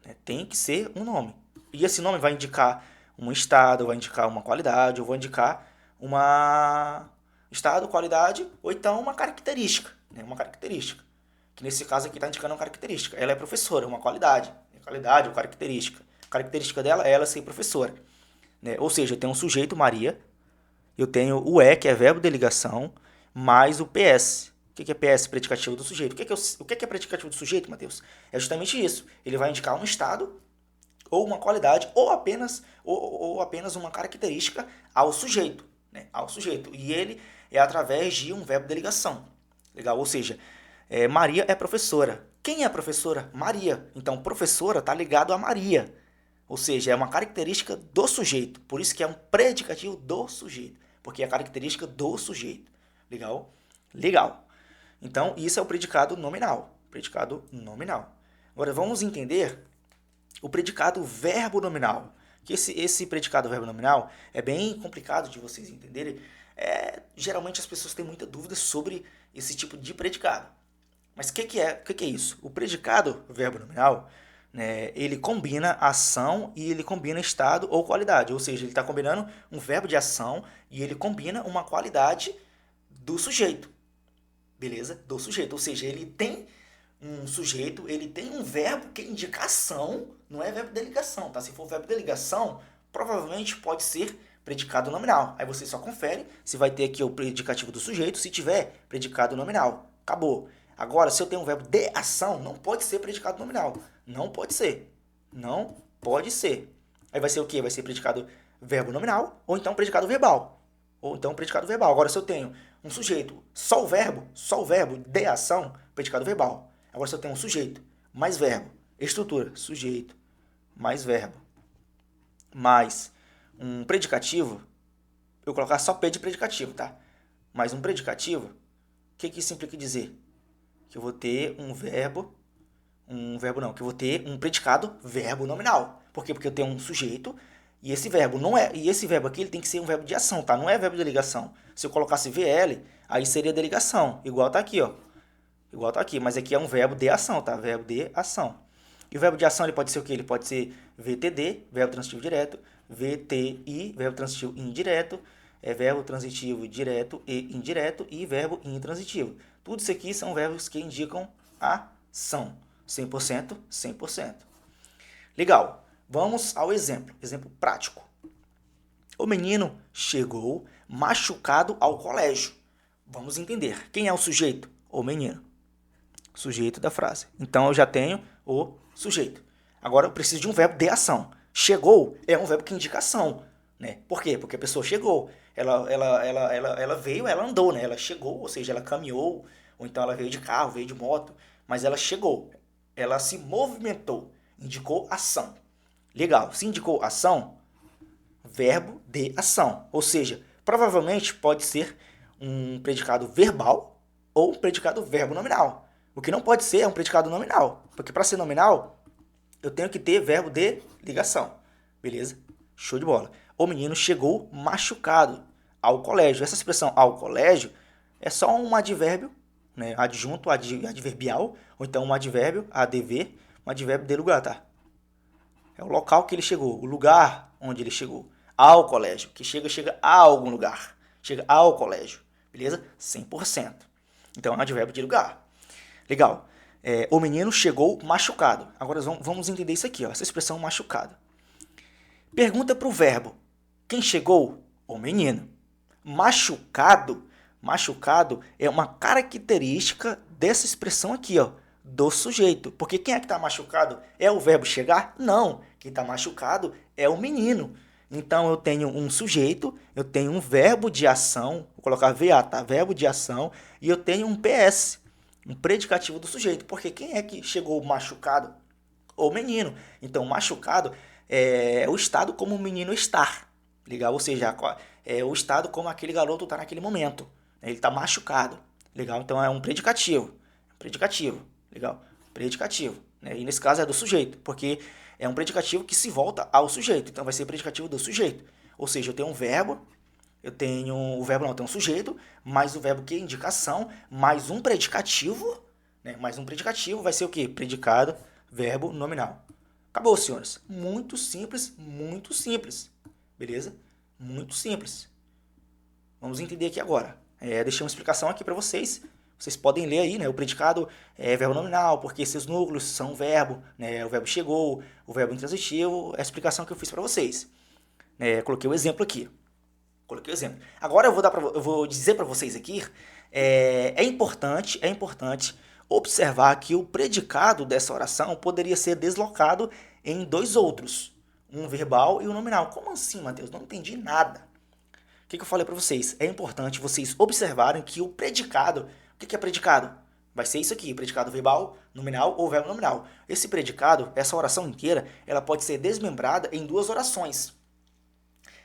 Speaker 2: Né? Tem que ser um nome. E esse nome vai indicar um estado, vai indicar uma qualidade, ou vai indicar uma estado, qualidade, ou então uma característica. Né? Uma característica. Que nesse caso aqui está indicando uma característica. Ela é professora, uma qualidade. Qualidade ou característica. A característica dela é ela ser professora. Né? Ou seja, eu tenho um sujeito, Maria, eu tenho o que é verbo de ligação, mais o PS. O que é PS? Predicativo do sujeito. O que é predicativo do sujeito, Matheus? É justamente isso. Ele vai indicar um estado ou uma qualidade, ou apenas uma característica ao sujeito, né? Ao sujeito. E ele é através de um verbo de ligação. Legal? Ou seja, Maria é professora. Quem é a professora? Maria. Então, professora está ligado a Maria. Ou seja, é uma característica do sujeito. Por isso que é um predicativo do sujeito. Porque é a característica do sujeito. Legal? Legal. Então, isso é o predicado nominal. Predicado nominal. Agora, vamos entender o predicado verbo nominal. Que esse predicado verbo nominal é bem complicado de vocês entenderem. Geralmente as pessoas têm muita dúvida sobre esse tipo de predicado. Mas o que é isso? O predicado verbo nominal, né, ele combina ação e ele combina estado ou qualidade. Ou seja, ele está combinando um verbo de ação e ele combina uma qualidade do sujeito. Beleza? Do sujeito. Ou seja, ele tem um sujeito, ele tem um verbo que é indicação, não é verbo de ligação, tá? Se for verbo de ligação, provavelmente pode ser predicado nominal. Aí você só confere se vai ter aqui o predicativo do sujeito, se tiver predicado nominal. Acabou. Agora, se eu tenho um verbo de ação, não pode ser predicado nominal. Não pode ser. Não pode ser. Aí vai ser o quê? Vai ser predicado verbo nominal ou então predicado verbal. Ou então predicado verbal. Agora, se eu tenho um sujeito, só o verbo de ação, predicado verbal. Agora, se eu tenho um sujeito, mais verbo, estrutura, sujeito, mais verbo, mais um predicativo, eu vou colocar só P de predicativo, tá? Mais um predicativo, o que isso implica dizer? Que eu vou ter que eu vou ter um predicado verbo nominal. Por quê? Porque eu tenho um sujeito e esse verbo esse verbo aqui ele tem que ser um verbo de ação, tá? Não é verbo de ligação. Se eu colocasse VL, aí seria de ligação, igual tá aqui, ó. Igual tá aqui, mas aqui é um verbo de ação, tá? Verbo de ação. E o verbo de ação ele pode ser o quê? Ele pode ser VTD, verbo transitivo direto, VTI, verbo transitivo indireto, verbo transitivo direto e indireto e verbo intransitivo. Tudo isso aqui são verbos que indicam ação. 100%, 100%. Legal. Vamos ao exemplo. Exemplo prático. O menino chegou machucado ao colégio. Vamos entender. Quem é o sujeito? O menino. Sujeito da frase. Então, eu já tenho o sujeito. Agora, eu preciso de um verbo de ação. Chegou é um verbo que indica ação. Né? Por quê? Porque a pessoa chegou. Ela veio, ela andou, né? Ela chegou, ou seja, ela caminhou, ou então ela veio de carro, veio de moto, mas ela chegou. Ela se movimentou. Indicou ação. Legal. Se indicou ação, verbo de ação. Ou seja, provavelmente pode ser um predicado verbal ou um predicado verbo nominal. O que não pode ser é um predicado nominal. Porque para ser nominal, eu tenho que ter verbo de ligação. Beleza? Show de bola. O menino chegou machucado ao colégio. Essa expressão ao colégio é só um advérbio, né? Adjunto, adverbial, ou então um advérbio, adver, um advérbio de lugar, tá? É o local que ele chegou, o lugar onde ele chegou. Ao colégio, que chega a algum lugar. Chega ao colégio, beleza? 100%. Então é um advérbio de lugar. Legal. O menino chegou machucado. Agora vamos entender isso aqui, ó, essa expressão machucado. Pergunta para o verbo. Quem chegou? O menino. Machucado. Machucado é uma característica dessa expressão aqui, ó, do sujeito. Porque quem é que está machucado? É o verbo chegar? Não. Quem está machucado é o menino. Então, eu tenho um sujeito, eu tenho um verbo de ação, vou colocar VA, tá? Verbo de ação, e eu tenho um PS, um predicativo do sujeito. Porque quem é que chegou machucado? O menino. Então, machucado é o estado como o menino está. Legal? Ou seja, é o estado como aquele garoto está naquele momento. Ele está machucado. Legal? Então, é um predicativo. Predicativo. Legal? Predicativo. Né? E nesse caso é do sujeito, porque é um predicativo que se volta ao sujeito. Então, vai ser predicativo do sujeito. Ou seja, eu tenho um verbo, eu tenho um sujeito, mais o verbo que é indicação, mais um predicativo, né? Mais um predicativo vai ser o quê? Predicado, verbo nominal. Acabou, senhores. Muito simples, muito simples. Beleza? Muito simples. Vamos entender aqui agora. Deixei uma explicação aqui para vocês. Vocês podem ler aí, né? O predicado é verbo nominal, porque esses núcleos são o verbo, né? O verbo chegou, o verbo intransitivo, é a explicação que eu fiz para vocês. Coloquei o exemplo aqui. Agora eu vou dizer para vocês aqui, é importante observar que o predicado dessa oração poderia ser deslocado em dois outros, um verbal e um nominal. Como assim, Matheus? Não entendi nada. O que eu falei para vocês? É importante vocês observarem que o predicado, o que é predicado? Vai ser isso aqui, predicado verbal, nominal ou verbo nominal. Esse predicado, essa oração inteira, ela pode ser desmembrada em duas orações.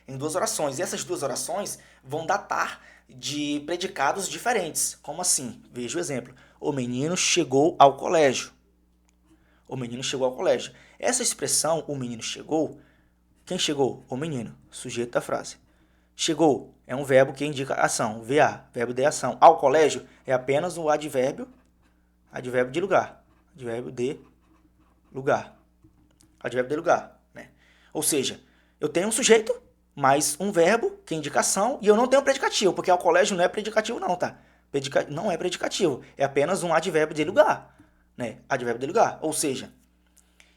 Speaker 2: Em duas orações. E essas duas orações vão datar de predicados diferentes. Como assim? Veja o exemplo. O menino chegou ao colégio. O menino chegou ao colégio. Essa expressão, o menino chegou, quem chegou? O menino, sujeito da frase. Chegou é um verbo que indica ação, VA, verbo de ação. Ao colégio é apenas um advérbio de lugar. Advérbio de lugar. Advérbio de lugar, né? Ou seja, eu tenho um sujeito, mais um verbo, que é indicação, e eu não tenho predicativo, porque ao colégio não é predicativo não, tá? Não é predicativo, é apenas um advérbio de lugar, né? Advérbio de lugar. Ou seja,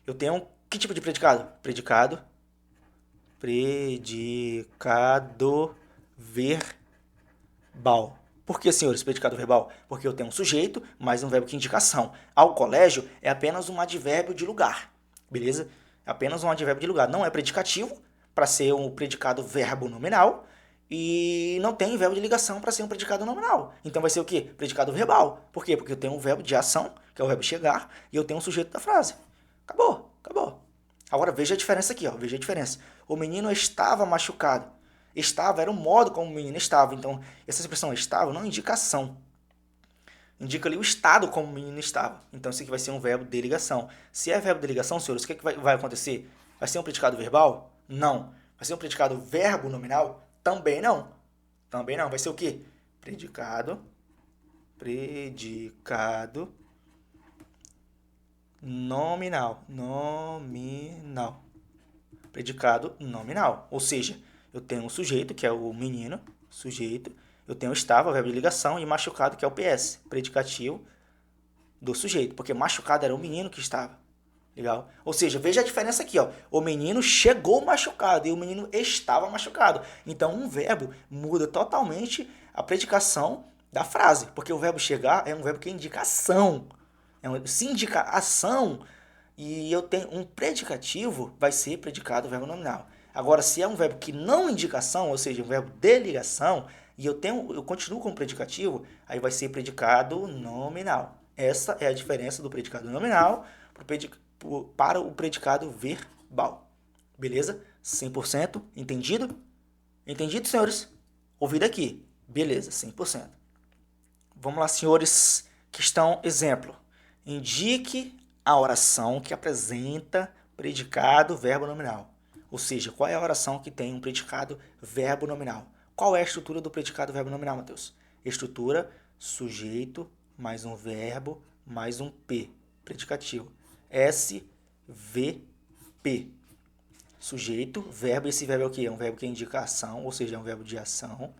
Speaker 2: eu tenho que tipo de predicado? Predicado verbal. Por que, senhores, predicado verbal? Porque eu tenho um sujeito mais um verbo que indicação. Ao colégio é apenas um advérbio de lugar, beleza? É apenas um advérbio de lugar. Não é predicativo para ser um predicado verbo nominal e não tem verbo de ligação para ser um predicado nominal. Então vai ser o quê? Predicado verbal. Por quê? Porque eu tenho um verbo de ação, que é o verbo chegar, e eu tenho um sujeito da frase. Acabou. Agora veja a diferença aqui, ó. Veja a diferença. O menino estava machucado. Estava era o modo como o menino estava. Então, essa expressão estava não indica ação. Indica ali o estado como o menino estava. Então, isso aqui vai ser um verbo de ligação. Se é verbo de ligação, senhores, o que vai acontecer? Vai ser um predicado verbal? Não. Vai ser um predicado verbo nominal? Também não. Vai ser o quê? Predicado nominal. Predicado nominal. Ou seja, eu tenho um sujeito, que é o menino, sujeito. Eu tenho estava, verbo de ligação, e machucado, que é o PS, predicativo do sujeito. Porque machucado era o menino que estava. Legal? Ou seja, veja a diferença aqui, ó. O menino chegou machucado e o menino estava machucado. Então, um verbo muda totalmente a predicação da frase. Porque o verbo chegar é um verbo que indica ação. Se indica ação e eu tenho um predicativo, vai ser predicado verbo nominal. Agora, se é um verbo que não indica ação, ou seja, um verbo de ligação, e eu continuo com o predicativo, aí vai ser predicado nominal. Essa é a diferença do predicado nominal para o predicado verbal. Beleza? 100%? Entendido? Entendido, senhores? Ouvido aqui. Beleza, 100%. Vamos lá, senhores. Questão exemplo. Indique a oração que apresenta predicado verbo nominal. Ou seja, qual é a oração que tem um predicado verbo nominal? Qual é a estrutura do predicado verbo nominal, Matheus? Estrutura, sujeito, mais um verbo, mais um P. Predicativo. SVP. Sujeito, verbo, esse verbo é o quê? É um verbo que indica ação, ou seja, é um verbo de ação,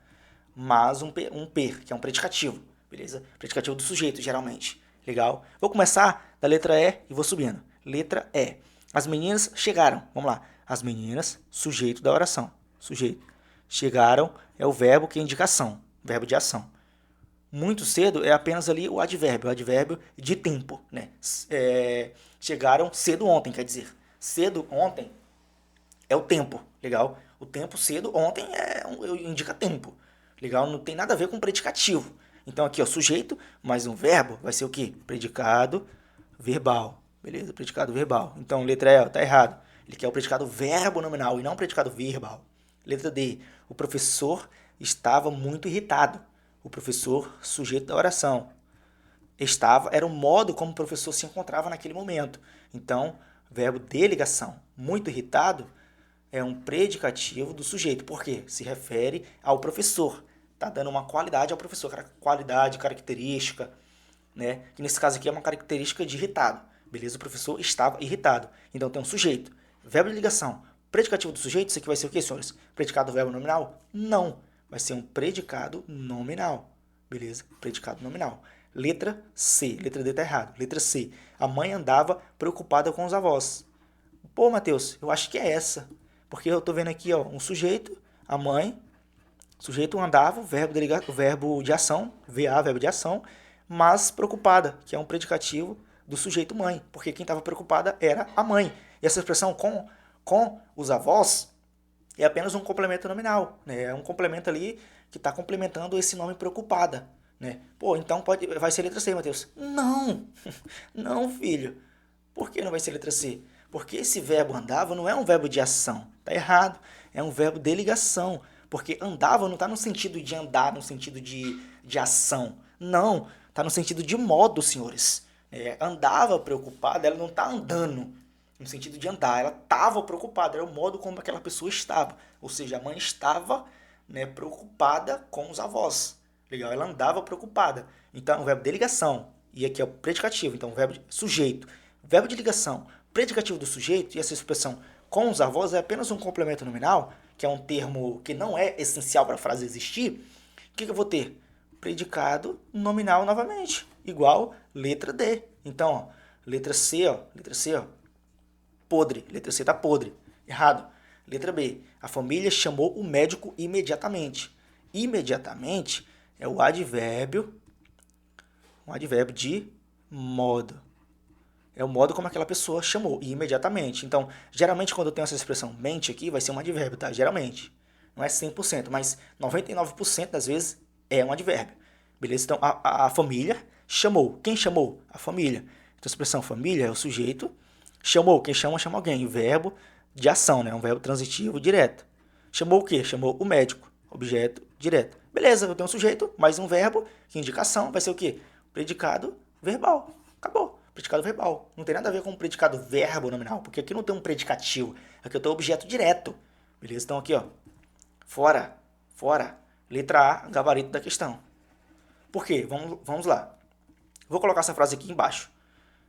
Speaker 2: mais um P, que é um predicativo, beleza? Predicativo do sujeito, geralmente. Legal? Vou começar da letra E e vou subindo. Letra E. As meninas chegaram. Vamos lá. As meninas, sujeito da oração. Sujeito. Chegaram é o verbo que é indicação, verbo de ação. Muito cedo é apenas ali o advérbio de tempo, né? Chegaram cedo ontem, quer dizer. Cedo ontem é o tempo, legal? O tempo cedo ontem indica tempo, legal? Não tem nada a ver com predicativo. Então aqui, ó, sujeito mais um verbo vai ser o quê? Predicado verbal, beleza? Predicado verbal. Então, letra E, ó, tá errado. Ele quer o predicado verbo nominal e não o predicado verbal. Letra D, o professor estava muito irritado. O professor, sujeito da oração. Estava era o modo como o professor se encontrava naquele momento. Então, verbo de ligação. Muito irritado é um predicativo do sujeito. Por quê? Se refere ao professor. Está dando uma qualidade ao professor. Qualidade, característica, né? Que nesse caso aqui é uma característica de irritado. Beleza? O professor estava irritado. Então tem um sujeito. Verbo de ligação. Predicativo do sujeito, isso aqui vai ser o quê, senhores? Predicado do verbo nominal? Não. Vai ser um predicado nominal. Beleza? Predicado nominal. Letra C. Letra D tá errado. Letra C. A mãe andava preocupada com os avós. Pô, Matheus, eu acho que é essa. Porque eu tô vendo aqui, ó, um sujeito, a mãe, sujeito andava, verbo de ação, VA, verbo de ação, mas preocupada, que é um predicativo do sujeito mãe, porque quem estava preocupada era a mãe. E essa expressão com os avós é apenas um complemento nominal, né? É um complemento ali que está complementando esse nome preocupada, né? Pô, então vai ser letra C, Matheus. Não, não, filho. Por que não vai ser letra C? Porque esse verbo andava não é um verbo de ação. Tá errado. É um verbo de ligação. Porque andava não está no sentido de andar, no sentido de ação. Não, está no sentido de modo, senhores. Andava preocupada, ela não está andando no sentido de andar. Ela estava preocupada, era o modo como aquela pessoa estava. Ou seja, a mãe estava, né, preocupada com os avós. Legal? Ela andava preocupada. Então, é um verbo de ligação. E aqui é o predicativo. Então, o verbo de sujeito. Verbo de ligação, predicativo do sujeito, e essa expressão com os avós é apenas um complemento nominal, que é um termo que não é essencial para a frase existir. O que eu vou ter? Predicado nominal novamente, igual letra D. Então, ó, letra C, podre. Letra C tá podre. Errado. Letra B. A família chamou o médico imediatamente. Imediatamente é um advérbio de modo. É o modo como aquela pessoa chamou, e imediatamente. Então, geralmente quando eu tenho essa expressão mente aqui, vai ser um advérbio, tá? Geralmente. Não é 100%, mas 99% das vezes é um advérbio. Beleza? Então, a família chamou. Quem chamou? A família. Então, a expressão família é o sujeito. Chamou. Quem chama alguém. Verbo de ação, né? Um verbo transitivo direto. Chamou o quê? Chamou o médico. Objeto direto. Beleza, eu tenho um sujeito, mais um verbo. Que indicação vai ser o quê? Predicado verbal. Acabou. Predicado verbal. Não tem nada a ver com um predicado verbo nominal, porque aqui não tem um predicativo. Aqui eu tenho objeto direto. Beleza? Então aqui, ó. Fora. Letra A, gabarito da questão. Por quê? Vamos lá. Vou colocar essa frase aqui embaixo.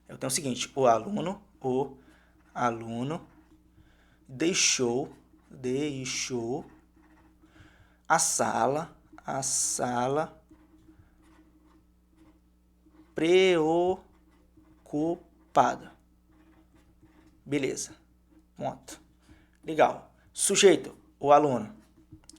Speaker 2: Eu tenho o seguinte. O aluno deixou a sala preocupada. Beleza. Ponto. Legal. Sujeito, o aluno.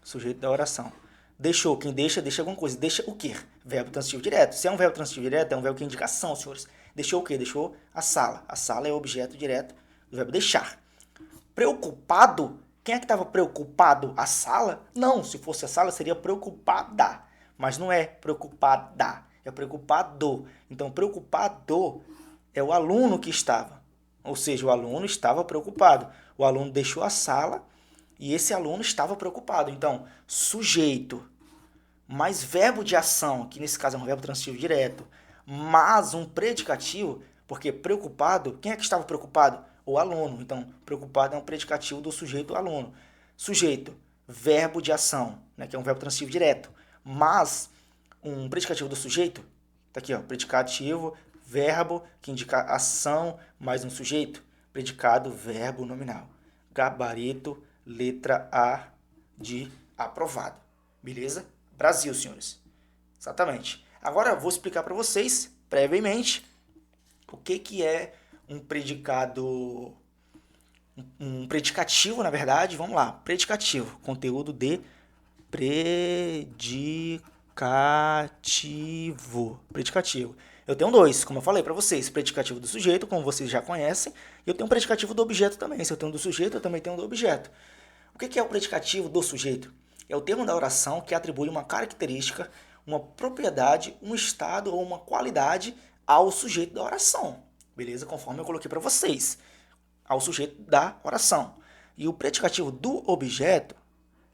Speaker 2: Sujeito da oração. Deixou. Quem deixa alguma coisa. Deixa o quê? Verbo transitivo direto. Se é um verbo transitivo direto, é um verbo que é indicação, senhores. Deixou o quê? Deixou a sala. A sala é o objeto direto do verbo deixar. Preocupado? Quem é que estava preocupado? A sala? Não, se fosse a sala seria preocupada. Mas não é preocupada. É preocupado. Então, preocupado é o aluno que estava. Ou seja, o aluno estava preocupado. O aluno deixou a sala e esse aluno estava preocupado. Então, sujeito mais verbo de ação, que nesse caso é um verbo transitivo direto, mais um predicativo, porque preocupado, quem é que estava preocupado? O aluno. Então, preocupado é um predicativo do sujeito aluno. Sujeito, verbo de ação, né, que é um verbo transitivo direto, mas um predicativo do sujeito, tá aqui, ó, predicativo, verbo, que indica ação, mais um sujeito, predicado, verbo nominal. Gabarito, letra A de aprovado. Beleza? Brasil, senhores. Exatamente. Agora eu vou explicar para vocês, previamente, o que é um predicado, um predicativo, na verdade. Vamos lá, predicativo, conteúdo de predicativo. Eu tenho dois, como eu falei para vocês, predicativo do sujeito, como vocês já conhecem, e eu tenho um predicativo do objeto também. Se eu tenho do sujeito, eu também tenho do objeto. O que é o predicativo do sujeito? É o termo da oração que atribui uma característica, uma propriedade, um estado ou uma qualidade ao sujeito da oração. Beleza? Conforme eu coloquei para vocês. Ao sujeito da oração. E o predicativo do objeto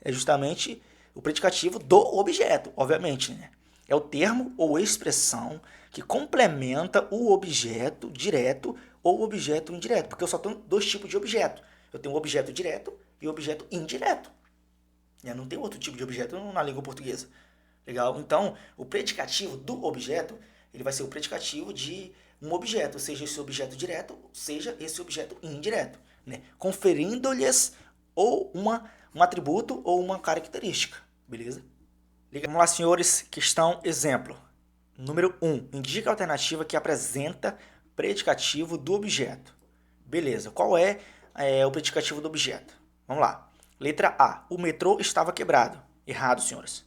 Speaker 2: é justamente o predicativo do objeto, obviamente, né? É o termo ou expressão que complementa o objeto direto ou objeto indireto. Porque eu só tenho dois tipos de objeto. Eu tenho o objeto direto e o objeto indireto. Não tem outro tipo de objeto na língua portuguesa. Legal? Então, o predicativo do objeto, ele vai ser o predicativo de um objeto, seja esse objeto direto, seja esse objeto indireto, né? Conferindo-lhes ou um atributo ou uma característica. Beleza? Vamos lá, senhores. Questão exemplo. Número 1. Indica a alternativa que apresenta predicativo do objeto. Beleza. Qual é o predicativo do objeto? Vamos lá. Letra A. O metrô estava quebrado. Errado, senhores.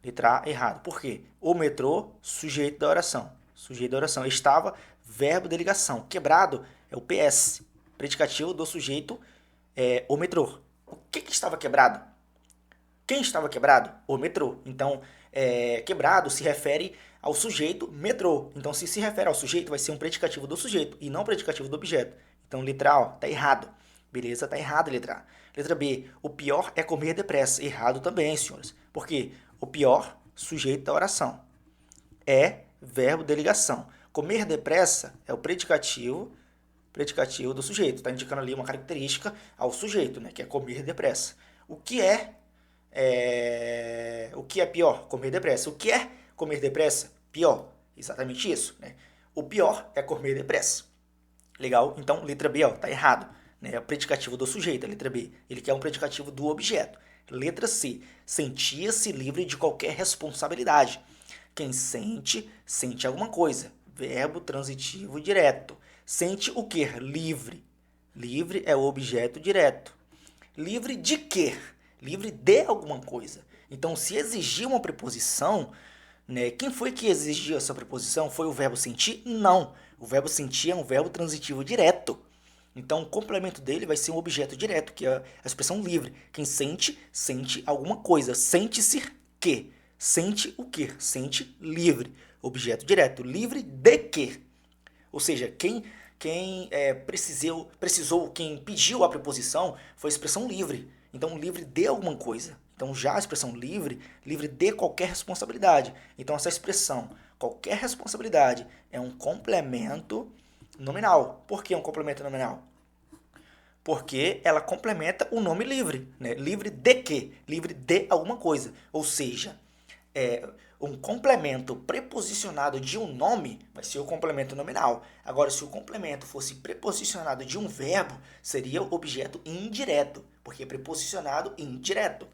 Speaker 2: Letra A, errado. Por quê? O metrô, sujeito da oração. Sujeito da oração. Estava, verbo de ligação. Quebrado é o PS. predicativo do sujeito o metrô. O que estava quebrado? Quem estava quebrado? O metrô. Então, quebrado se refere ao sujeito metrô. Então, se refere ao sujeito, vai ser um predicativo do sujeito e não um predicativo do objeto. Então, letra A, tá errado. Beleza? Tá errado, letra A. Letra B, o pior é comer depressa. Errado também, senhores. Por quê? O pior, sujeito da oração. É verbo de ligação. Comer depressa é o predicativo do sujeito. Está indicando ali uma característica ao sujeito, né? Que é comer depressa. O que é pior? Comer depressa. O que é comer depressa? Pior. Exatamente isso, né? O pior é comer depressa. Legal? Então, letra B, ó, tá errado. Né? É o predicativo do sujeito, a letra B. Ele quer um predicativo do objeto. Letra C. Sentia-se livre de qualquer responsabilidade. Quem sente, sente alguma coisa. Verbo transitivo direto. Sente o quê? Livre. Livre é o objeto direto. Livre de quê? Livre de alguma coisa. Então, se exigir uma preposição, né, quem foi que exigiu essa preposição? Foi o verbo sentir? Não. O verbo sentir é um verbo transitivo direto. Então, o complemento dele vai ser um objeto direto, que é a expressão livre. Quem sente, sente alguma coisa. Sente-se quê? Sente o quê? Sente livre. Objeto direto. Livre de quê? Ou seja, quem quem pediu a preposição foi a expressão livre. Então, livre de alguma coisa. Então, já a expressão livre, livre de qualquer responsabilidade. Então, essa expressão, qualquer responsabilidade, é um complemento nominal. Por que um complemento nominal? Porque ela complementa o nome livre. Né? Livre de quê? Livre de alguma coisa. Ou seja, um complemento preposicionado de um nome vai ser o complemento nominal. Agora, se o complemento fosse preposicionado de um verbo, seria o objeto indireto, porque é preposicionado indireto.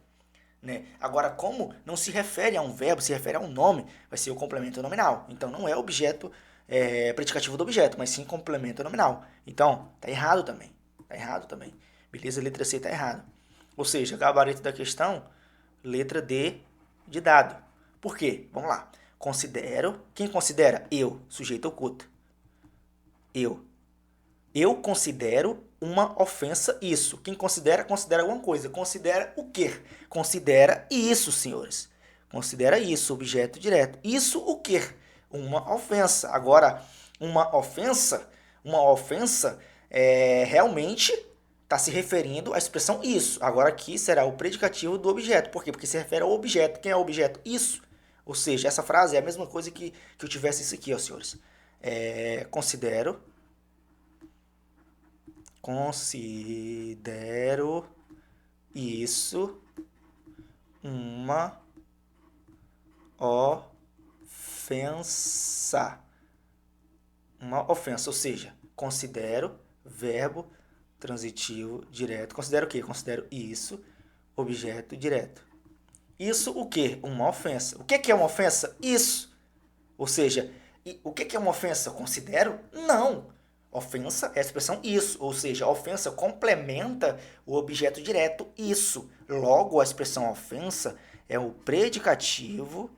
Speaker 2: Né? Agora, como não se refere a um verbo, se refere a um nome, vai ser o complemento nominal. Então, não é objeto predicativo do objeto, mas sim complemento nominal. Então, tá errado também. Tá errado também. Beleza? Letra C tá errado. Ou seja, gabarito da questão, letra D de dado. Por quê? Vamos lá. Considero. Quem considera? Eu, sujeito oculto. Eu. Eu considero uma ofensa isso. Quem considera, considera alguma coisa. Considera o quê? Considera isso, senhores. Considera isso, objeto direto. Isso o quê? Uma ofensa. Agora, uma ofensa realmente está se referindo à expressão isso. Agora aqui será o predicativo do objeto. Por quê? Porque se refere ao objeto. Quem é o objeto? Isso. Ou seja, essa frase é a mesma coisa que eu tivesse isso aqui, ó, senhores. Considero isso uma ofensa. Uma ofensa, ou seja, considero, verbo transitivo direto. Considero o quê? Considero isso, objeto direto. Isso o quê? Uma ofensa. O que é uma ofensa? Isso. Ou seja, o que é uma ofensa? Considero? Não. Ofensa é a expressão isso. Ou seja, a ofensa complementa o objeto direto isso. Logo, a expressão ofensa é o predicativo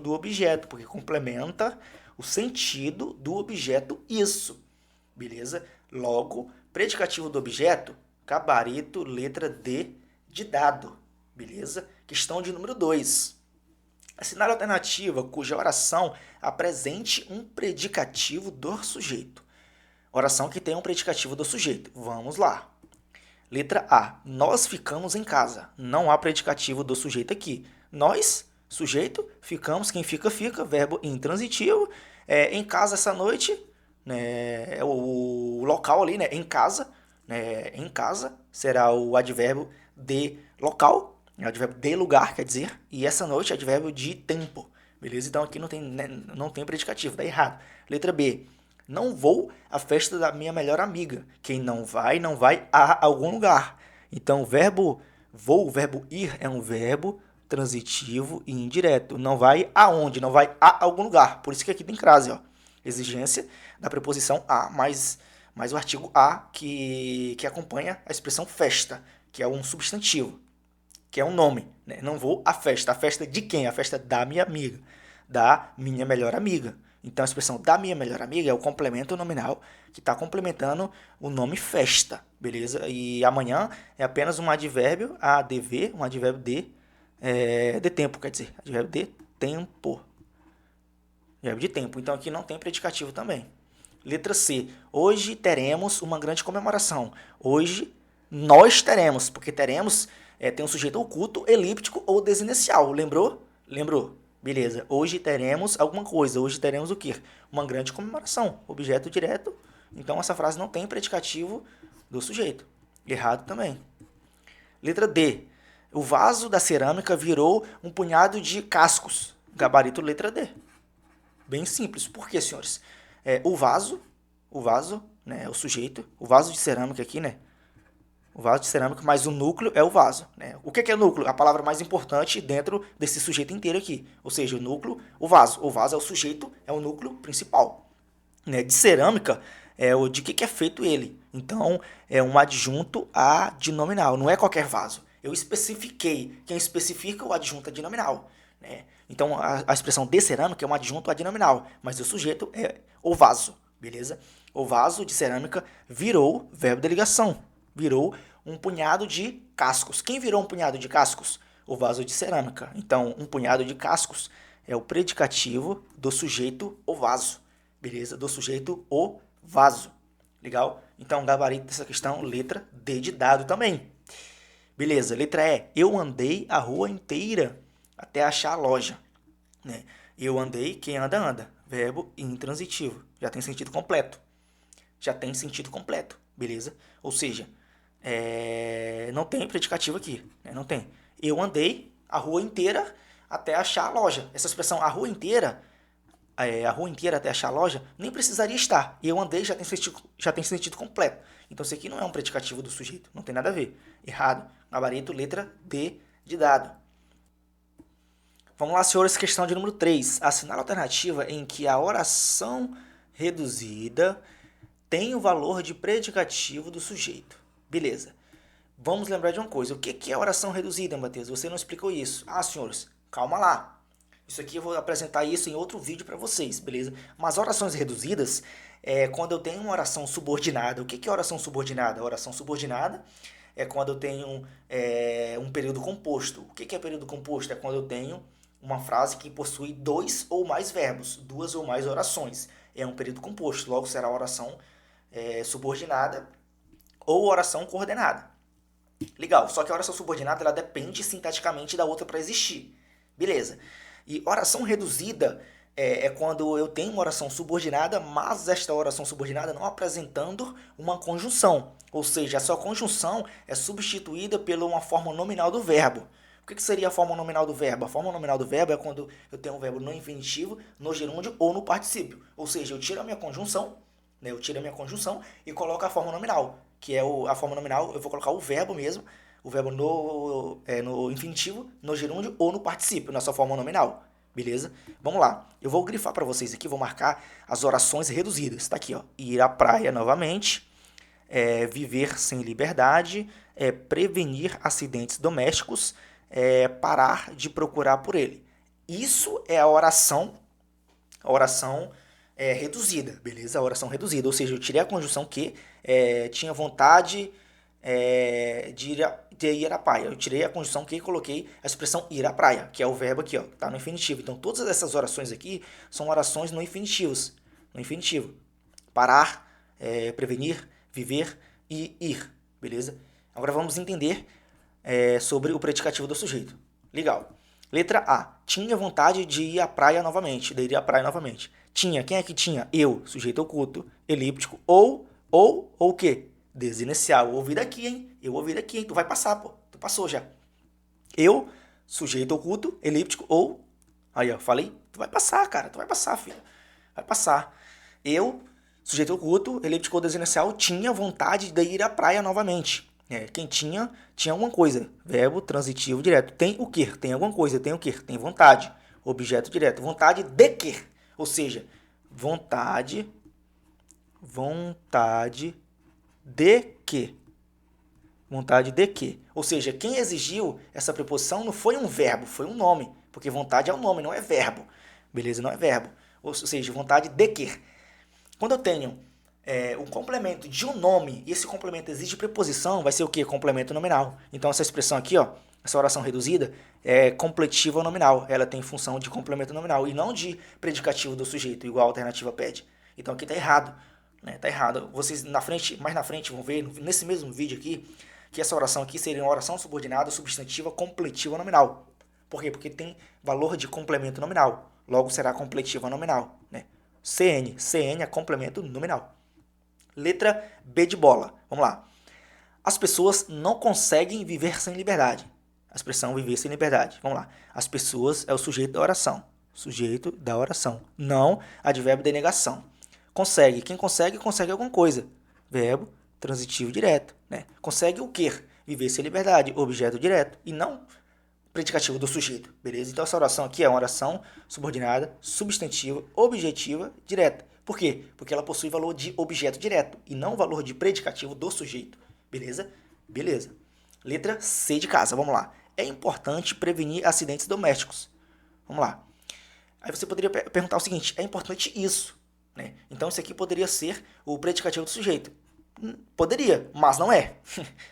Speaker 2: do objeto, porque complementa o sentido do objeto isso. Beleza? Logo, predicativo do objeto, gabarito, letra D de dado. Beleza? Questão de número 2. Assinale a alternativa cuja oração apresente um predicativo do sujeito. Oração que tem um predicativo do sujeito. Vamos lá. Letra A. Nós ficamos em casa. Não há predicativo do sujeito aqui. Nós, sujeito, ficamos. Quem fica, fica. Verbo intransitivo. Em casa essa noite. Né, o local ali, né? Em casa. Né, em casa será o advérbio de local. Advérbio de lugar, quer dizer. E essa noite é advérbio de tempo. Beleza? Então aqui não tem predicativo. Tá errado. Letra B. Não vou à festa da minha melhor amiga. Quem não vai a algum lugar. Então, o verbo vou, o verbo ir é um verbo transitivo e indireto. Não vai aonde? Não vai a algum lugar. Por isso que aqui tem crase, ó. Exigência da preposição a, mais o artigo a que acompanha a expressão festa, que é um substantivo, que é um nome. Né? Não vou à festa. A festa de quem? A festa da minha amiga. Da minha melhor amiga. Então, a expressão da minha melhor amiga é o complemento nominal que está complementando o nome festa, beleza? E amanhã é apenas um advérbio, adv, um advérbio de tempo, quer dizer, advérbio de tempo. Advérbio de tempo. Então, aqui não tem predicativo também. Letra C. Hoje teremos uma grande comemoração. Hoje nós teremos, porque teremos tem um sujeito oculto, elíptico ou desinicial. Lembrou? Lembrou. Beleza. Hoje teremos alguma coisa. Hoje teremos o quê? Uma grande comemoração. Objeto direto. Então, essa frase não tem predicativo do sujeito. Errado também. Letra D. O vaso da cerâmica virou um punhado de cascos. Gabarito letra D. Bem simples. Por quê, senhores? O vaso, né, o sujeito, o vaso de cerâmica aqui, né? O vaso de cerâmica, mas o núcleo é o vaso, né? O que é núcleo? A palavra mais importante dentro desse sujeito inteiro aqui. Ou seja, o núcleo, o vaso. O vaso é o sujeito, é o núcleo principal. Né? De cerâmica, de que é feito ele. Então, é um adjunto adnominal. Não é qualquer vaso. Eu especifiquei. Quem especifica o adjunto adnominal. Né? Então, a expressão de cerâmica é um adjunto adnominal, mas o sujeito é o vaso, beleza? O vaso de cerâmica virou verbo de ligação, virou um punhado de cascos. Quem virou um punhado de cascos? O vaso de cerâmica. Então, um punhado de cascos é o predicativo do sujeito o vaso, beleza? Do sujeito o vaso, legal? Então, gabarito dessa questão, letra D de dado também. Beleza, letra E. Eu andei a rua inteira até achar a loja. Né? Eu andei, quem anda, anda. Verbo intransitivo. Já tem sentido completo. Já tem sentido completo, beleza? Ou seja, não tem predicativo aqui. Né? Não tem. Eu andei a rua inteira até achar a loja. Essa expressão, a rua inteira até achar a loja, nem precisaria estar. Eu andei já tem sentido completo. Então, isso aqui não é um predicativo do sujeito. Não tem nada a ver. Errado. Gabarito, letra D de dado. Vamos lá, senhores, questão de número 3. Assinale a alternativa em que a oração reduzida tem o valor de predicativo do sujeito. Beleza. Vamos lembrar de uma coisa. O que é oração reduzida, Matheus? Você não explicou isso. Ah, senhores, calma lá. Isso aqui eu vou apresentar isso em outro vídeo para vocês, beleza? Mas orações reduzidas é quando eu tenho uma oração subordinada. O que é oração subordinada? A oração subordinada é quando eu tenho um período composto. O que é período composto? É quando eu tenho uma frase que possui dois ou mais verbos, duas ou mais orações. É um período composto, logo será oração subordinada ou oração coordenada. Legal, só que a oração subordinada ela depende sintaticamente da outra para existir. Beleza. E oração reduzida é quando eu tenho uma oração subordinada, mas esta oração subordinada não apresentando uma conjunção. Ou seja, a sua conjunção é substituída por uma forma nominal do verbo. O que seria a forma nominal do verbo? A forma nominal do verbo é quando eu tenho um verbo no infinitivo, no gerúndio ou no particípio. Ou seja, eu tiro a minha conjunção, né? E coloco a forma nominal, que é a forma nominal, eu vou colocar o verbo mesmo, o verbo no infinitivo, no gerúndio ou no particípio, na sua forma nominal. Beleza? Vamos lá. Eu vou grifar para vocês aqui, vou marcar as orações reduzidas. Está aqui, ó. Ir à praia novamente, viver sem liberdade, prevenir acidentes domésticos, parar de procurar por ele. Isso é a oração reduzida, beleza? A oração reduzida, ou seja, eu tirei a conjunção que tinha vontade de ir à praia. Eu tirei a conjunção que e coloquei a expressão ir à praia, que é o verbo aqui, ó, tá no infinitivo. Então, todas essas orações aqui são orações no infinitivo. Parar, prevenir, viver e ir, beleza? Agora vamos entender sobre o predicativo do sujeito. Legal. Letra A. Tinha vontade de ir à praia novamente. De ir à praia novamente. Tinha. Quem é que tinha? Eu, sujeito oculto, elíptico, ou o quê? Desinicial. Eu ouvi daqui, hein? Tu vai passar, pô. Tu passou já. Eu, sujeito oculto, elíptico, ou... Aí, ó, falei. Tu vai passar, cara. Tu vai passar, filho. Vai passar. Eu, sujeito oculto, elíptico ou desinicial, tinha vontade de ir à praia novamente. Quem tinha alguma coisa. Verbo transitivo direto. Tem o quê? Tem alguma coisa. Tem o quê? Tem vontade. Objeto direto. Vontade de quê? Ou seja, vontade de quê? Vontade de quê? Ou seja, quem exigiu essa preposição não foi um verbo, foi um nome. Porque vontade é um nome, não é verbo. Beleza? Não é verbo. ou seja, vontade de quer. Quando eu tenho o complemento de um nome e esse complemento exige preposição, vai ser o quê? Complemento nominal. Então essa expressão aqui, ó, essa oração reduzida é completiva nominal. Ela tem função de complemento nominal e não de predicativo do sujeito, igual a alternativa pede. Então aqui está errado. Tá errado. Vocês mais na frente vão ver, nesse mesmo vídeo aqui, que essa oração aqui seria uma oração subordinada substantiva completiva nominal. Por quê? Porque tem valor de complemento nominal. Logo será completiva nominal. CN é complemento nominal. Letra B de bola. Vamos lá. As pessoas não conseguem viver sem liberdade. A expressão viver sem liberdade. Vamos lá. As pessoas é o sujeito da oração. Sujeito da oração. Não advérbio de negação. Consegue. Quem consegue, consegue alguma coisa. Verbo transitivo direto. Consegue o quê? Viver sem liberdade. Objeto direto. E não predicativo do sujeito. Beleza? Então essa oração aqui é uma oração subordinada, substantiva, objetiva, direta. Por quê? Porque ela possui valor de objeto direto e não valor de predicativo do sujeito. Beleza? Beleza. Letra C de casa. Vamos lá. É importante prevenir acidentes domésticos. Vamos lá. Aí você poderia perguntar o seguinte, é importante isso, Então isso aqui poderia ser o predicativo do sujeito. Poderia, mas não é.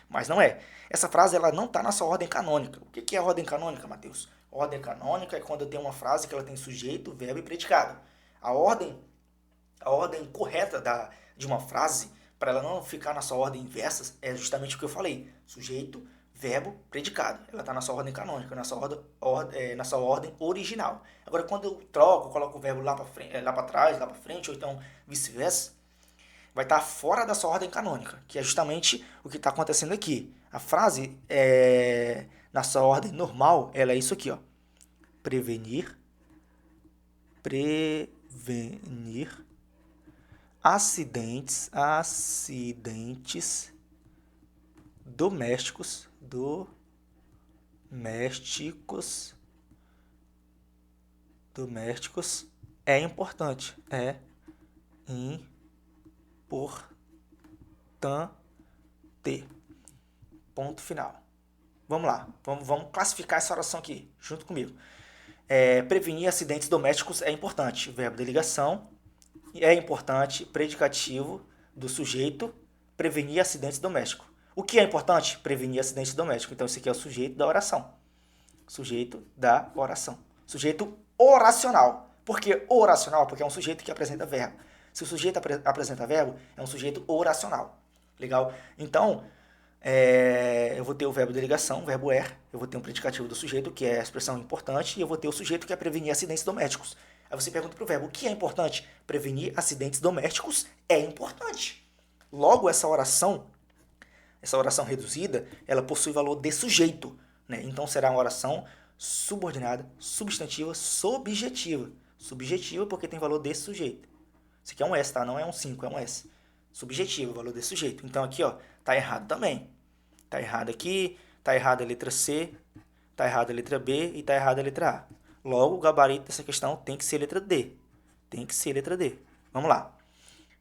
Speaker 2: Mas não é. Essa frase ela não está na sua ordem canônica. O que é a ordem canônica, Matheus? Ordem canônica é quando eu tenho uma frase que ela tem sujeito, verbo e predicado. A ordem correta de uma frase, para ela não ficar na sua ordem inversa, é justamente o que eu falei. Sujeito, verbo, predicado. Ela está na sua ordem canônica, na sua ordem original. Agora, quando eu troco, coloco o verbo lá para trás, lá para frente, ou então vice-versa, vai estar fora da sua ordem canônica, que é justamente o que está acontecendo aqui. A frase, na sua ordem normal, ela é isso aqui, ó. Prevenir acidentes domésticos é importante. Ponto final. Vamos lá. Vamos classificar essa oração aqui, junto comigo. Prevenir acidentes domésticos é importante. Verbo de ligação. É importante. Predicativo do sujeito. Prevenir acidentes domésticos. O que é importante? Prevenir acidentes domésticos. Então, esse aqui é o sujeito da oração. Sujeito da oração. Sujeito oracional. Por que oracional? Porque é um sujeito que apresenta verbo. Se o sujeito apresenta verbo, é um sujeito oracional. Legal? Então, eu vou ter o verbo de ligação, o verbo eu vou ter um predicativo do sujeito, que é a expressão importante, e eu vou ter o sujeito que é prevenir acidentes domésticos. Aí você pergunta para o verbo, o que é importante? Prevenir acidentes domésticos é importante. Logo, essa oração reduzida, ela possui valor de sujeito. Então, será uma oração subordinada, substantiva, subjetiva. Subjetiva porque tem valor de sujeito. Isso aqui é um S, tá? Não é um 5, é um S. Subjetivo, valor desse sujeito. Então aqui, ó, tá errado também. Tá errado aqui, tá errado a letra C, tá errado a letra B e tá errado a letra A. Logo, o gabarito dessa questão tem que ser letra D. Tem que ser letra D. Vamos lá.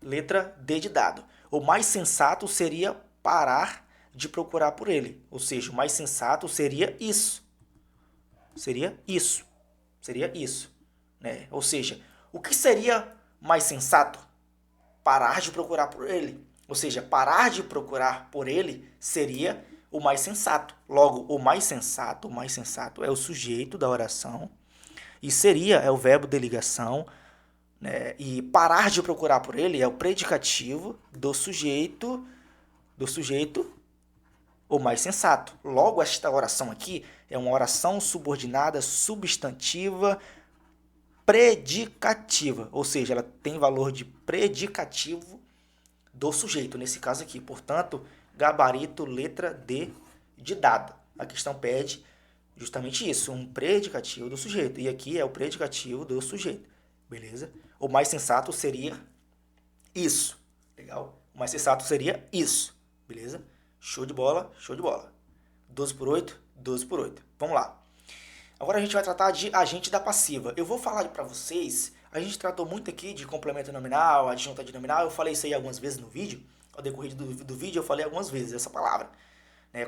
Speaker 2: Letra D de dado. O mais sensato seria parar de procurar por ele. Ou seja, o mais sensato seria isso. Seria isso. Seria isso. Ou seja, o que seria mais sensato? Parar de procurar por ele. Ou seja, parar de procurar por ele seria o mais sensato. Logo, o mais sensato é o sujeito da oração. E é o verbo de ligação. E parar de procurar por ele é o predicativo do sujeito, o mais sensato. Logo, esta oração aqui é uma oração subordinada, substantiva, predicativa, ou seja, ela tem valor de predicativo do sujeito, nesse caso aqui. Portanto, gabarito letra D de dado. A questão pede justamente isso, um predicativo do sujeito. E aqui é o predicativo do sujeito, beleza? O mais sensato seria isso, legal? O mais sensato seria isso, beleza? Show de bola, show de bola. 12 por 8, 12 por 8. Vamos lá. Agora a gente vai tratar de agente da passiva. Eu vou falar para vocês, a gente tratou muito aqui de complemento nominal, adjunta de nominal, eu falei isso aí algumas vezes no vídeo, ao decorrer do vídeo eu falei algumas vezes essa palavra.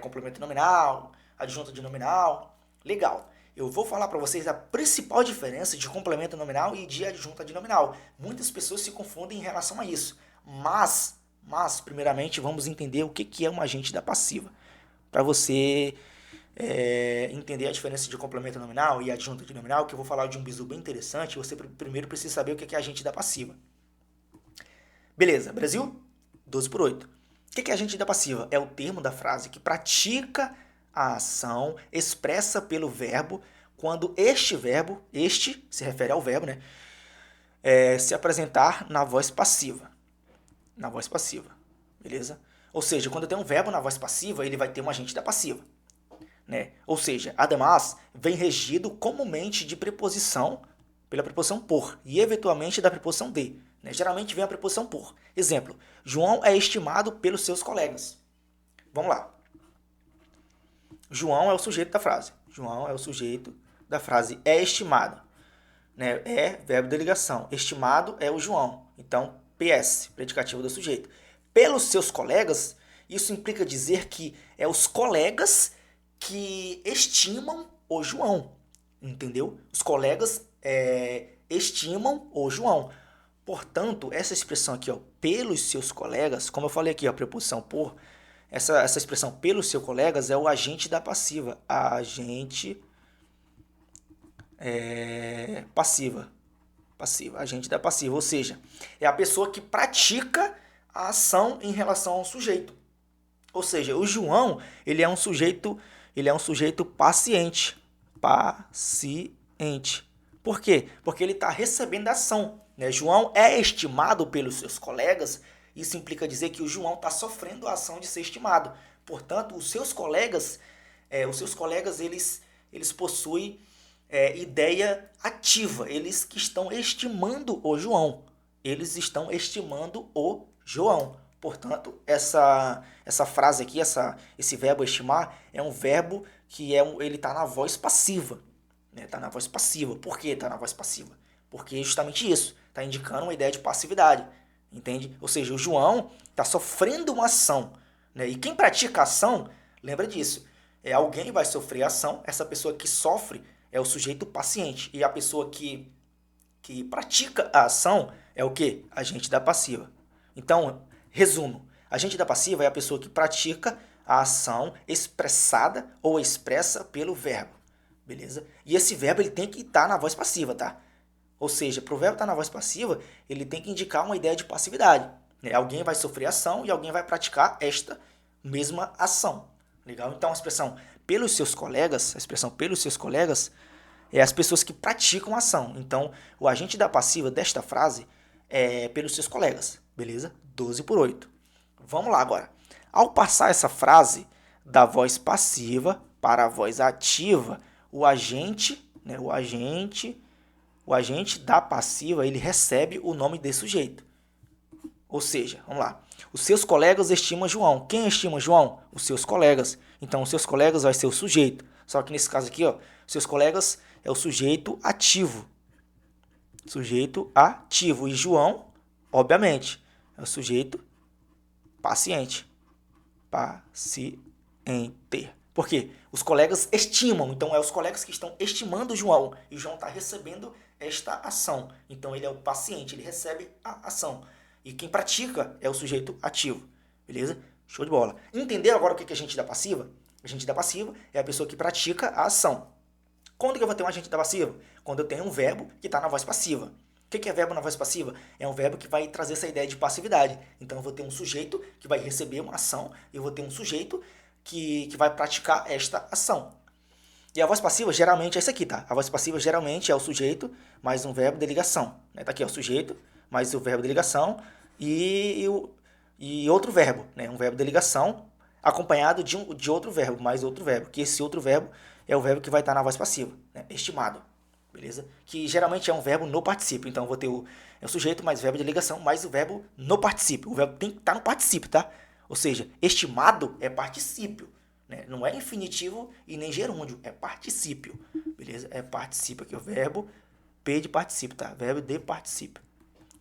Speaker 2: Complemento nominal, adjunta de nominal, legal. eu vou falar para vocês a principal diferença de complemento nominal e de adjunto adnominal. Muitas pessoas se confundem em relação a isso, mas primeiramente vamos entender o que é um agente da passiva. Para você entender a diferença de complemento nominal e adjunto adnominal, que eu vou falar de um bizu bem interessante, você primeiro precisa saber o que é agente da passiva. Beleza, Brasil? 12/8. O que é agente da passiva? É o termo da frase que pratica a ação expressa pelo verbo quando este verbo, este se refere ao verbo, né? Se apresentar na voz passiva. Na voz passiva, beleza? Ou seja, quando tem um verbo na voz passiva, ele vai ter um agente da passiva, né? Ou seja, además, vem regido comumente de preposição, pela preposição por, e eventualmente da preposição de. Né? Geralmente vem a preposição por. Exemplo, João é estimado pelos seus colegas. Vamos lá. João é o sujeito da frase. João é o sujeito da frase é estimado. Né? É verbo de ligação. Estimado é o João. Então, PS, predicativo do sujeito. Pelos seus colegas, isso implica dizer que é os colegas que estimam o João. Entendeu? Os colegas estimam o João. Portanto, essa expressão aqui, ó, pelos seus colegas, como eu falei aqui, ó, a preposição por, essa expressão pelos seus colegas é o agente da passiva. Agente passiva. Agente da passiva, ou seja, é a pessoa que pratica a ação em relação ao sujeito. Ou seja, o João, ele é um sujeito paciente. Paciente. Por quê? Porque ele está recebendo a ação. Né? João é estimado pelos seus colegas. Isso implica dizer que o João está sofrendo a ação de ser estimado. Portanto, os seus colegas, eles possuem ideia ativa. Eles que estão estimando o João. Eles estão estimando o João. Portanto, essa frase aqui, esse verbo estimar, é um verbo que ele está na voz passiva. Está na voz passiva. Por que está na voz passiva? Porque é justamente isso. Está indicando uma ideia de passividade. Entende? Ou seja, o João está sofrendo uma ação. Né? E quem pratica a ação, lembra disso. Alguém vai sofrer a ação. Essa pessoa que sofre é o sujeito paciente. E a pessoa que pratica a ação é o quê? Agente da passiva. Então, resumo. Agente da passiva é a pessoa que pratica a ação expressada ou expressa pelo verbo. Beleza? E esse verbo ele tem que estar na voz passiva, tá? Ou seja, para o verbo estar na voz passiva, ele tem que indicar uma ideia de passividade. Né? Alguém vai sofrer ação e alguém vai praticar esta mesma ação. Legal? Então, a expressão pelos seus colegas, é as pessoas que praticam a ação. Então, o agente da passiva desta frase é pelos seus colegas. Beleza? 12/8. Vamos lá agora. Ao passar essa frase da voz passiva para a voz ativa, o agente da passiva, ele recebe o nome desse sujeito. Ou seja, vamos lá. Os seus colegas estimam João. Quem estima João? Os seus colegas. Então, os seus colegas vai ser o sujeito. Só que nesse caso aqui, ó, seus colegas é o sujeito ativo. Sujeito ativo. E João, obviamente, é o sujeito paciente. Paciente. Por quê? Os colegas estimam. Então, é os colegas que estão estimando o João. E o João está recebendo esta ação. Então, ele é o paciente. Ele recebe a ação. E quem pratica é o sujeito ativo. Beleza? Show de bola. Entender agora o que é agente da passiva? Agente da passiva é a pessoa que pratica a ação. Quando que eu vou ter um agente da passiva? Quando eu tenho um verbo que está na voz passiva. O que é verbo na voz passiva? É um verbo que vai trazer essa ideia de passividade. Então, eu vou ter um sujeito que vai receber uma ação e eu vou ter um sujeito que vai praticar esta ação. E a voz passiva geralmente é isso aqui, tá? A voz passiva geralmente é o sujeito mais um verbo de ligação. Né? Tá aqui, ó, o sujeito mais o verbo de ligação e outro verbo, né? Um verbo de ligação acompanhado de outro verbo, mais outro verbo. Que esse outro verbo é o verbo que vai estar na voz passiva, né? Estimado. Beleza? Que geralmente é um verbo no particípio. Então, eu vou ter o sujeito mais verbo de ligação mais o verbo no particípio. O verbo tem que estar no particípio, tá? Ou seja, estimado é particípio. Né? Não é infinitivo e nem gerúndio. É particípio. Beleza? É particípio aqui. O verbo P de particípio, tá? Verbo de particípio.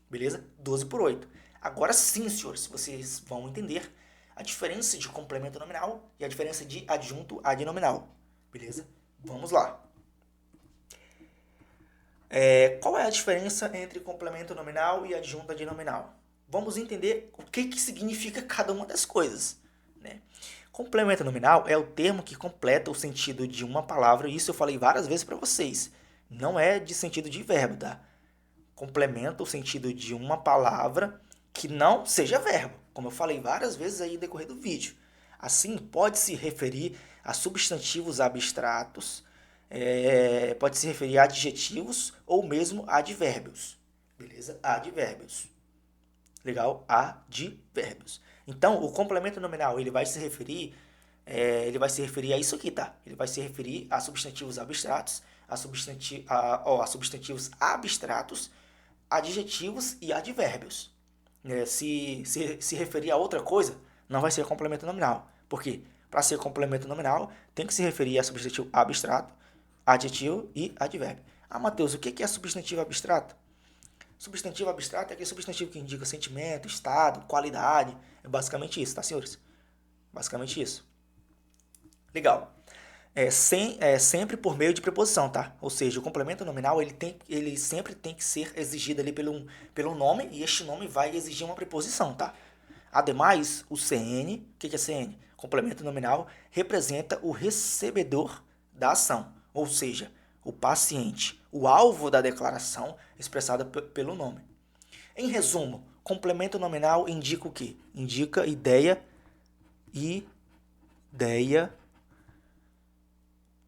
Speaker 2: Beleza? 12/8. Agora sim, senhores, vocês vão entender a diferença de complemento nominal e a diferença de adjunto adnominal. Beleza? Vamos lá. Qual é a diferença entre complemento nominal e adjunta de nominal? Vamos entender o que significa cada uma das coisas, né? Complemento nominal é o termo que completa o sentido de uma palavra, e isso eu falei várias vezes para vocês. Não é de sentido de verbo, tá? Complementa o sentido de uma palavra que não seja verbo, como eu falei várias vezes aí no decorrer do vídeo. Assim, pode se referir a substantivos abstratos, pode se referir a adjetivos ou mesmo advérbios. Beleza? Advérbios. Legal? Advérbios. Então, o complemento nominal ele vai se referir a isso aqui, tá? Ele vai se referir a substantivos abstratos, a substantivos abstratos, adjetivos e advérbios. Se referir a outra coisa, não vai ser complemento nominal. Por quê? Para ser complemento nominal, tem que se referir a substantivo abstrato, adjetivo e advérbio. Ah, Matheus, o que é substantivo abstrato? Substantivo abstrato é aquele substantivo que indica sentimento, estado, qualidade. É basicamente isso, tá, senhores? Basicamente isso. Legal. Sempre por meio de preposição, tá? Ou seja, o complemento nominal ele sempre tem que ser exigido ali pelo nome, e este nome vai exigir uma preposição, tá? Ademais, o CN, o que é CN? Complemento nominal representa o recebedor da ação, ou seja, o paciente, o alvo da declaração expressada pelo nome. Em resumo, complemento nominal indica o quê? Indica ideia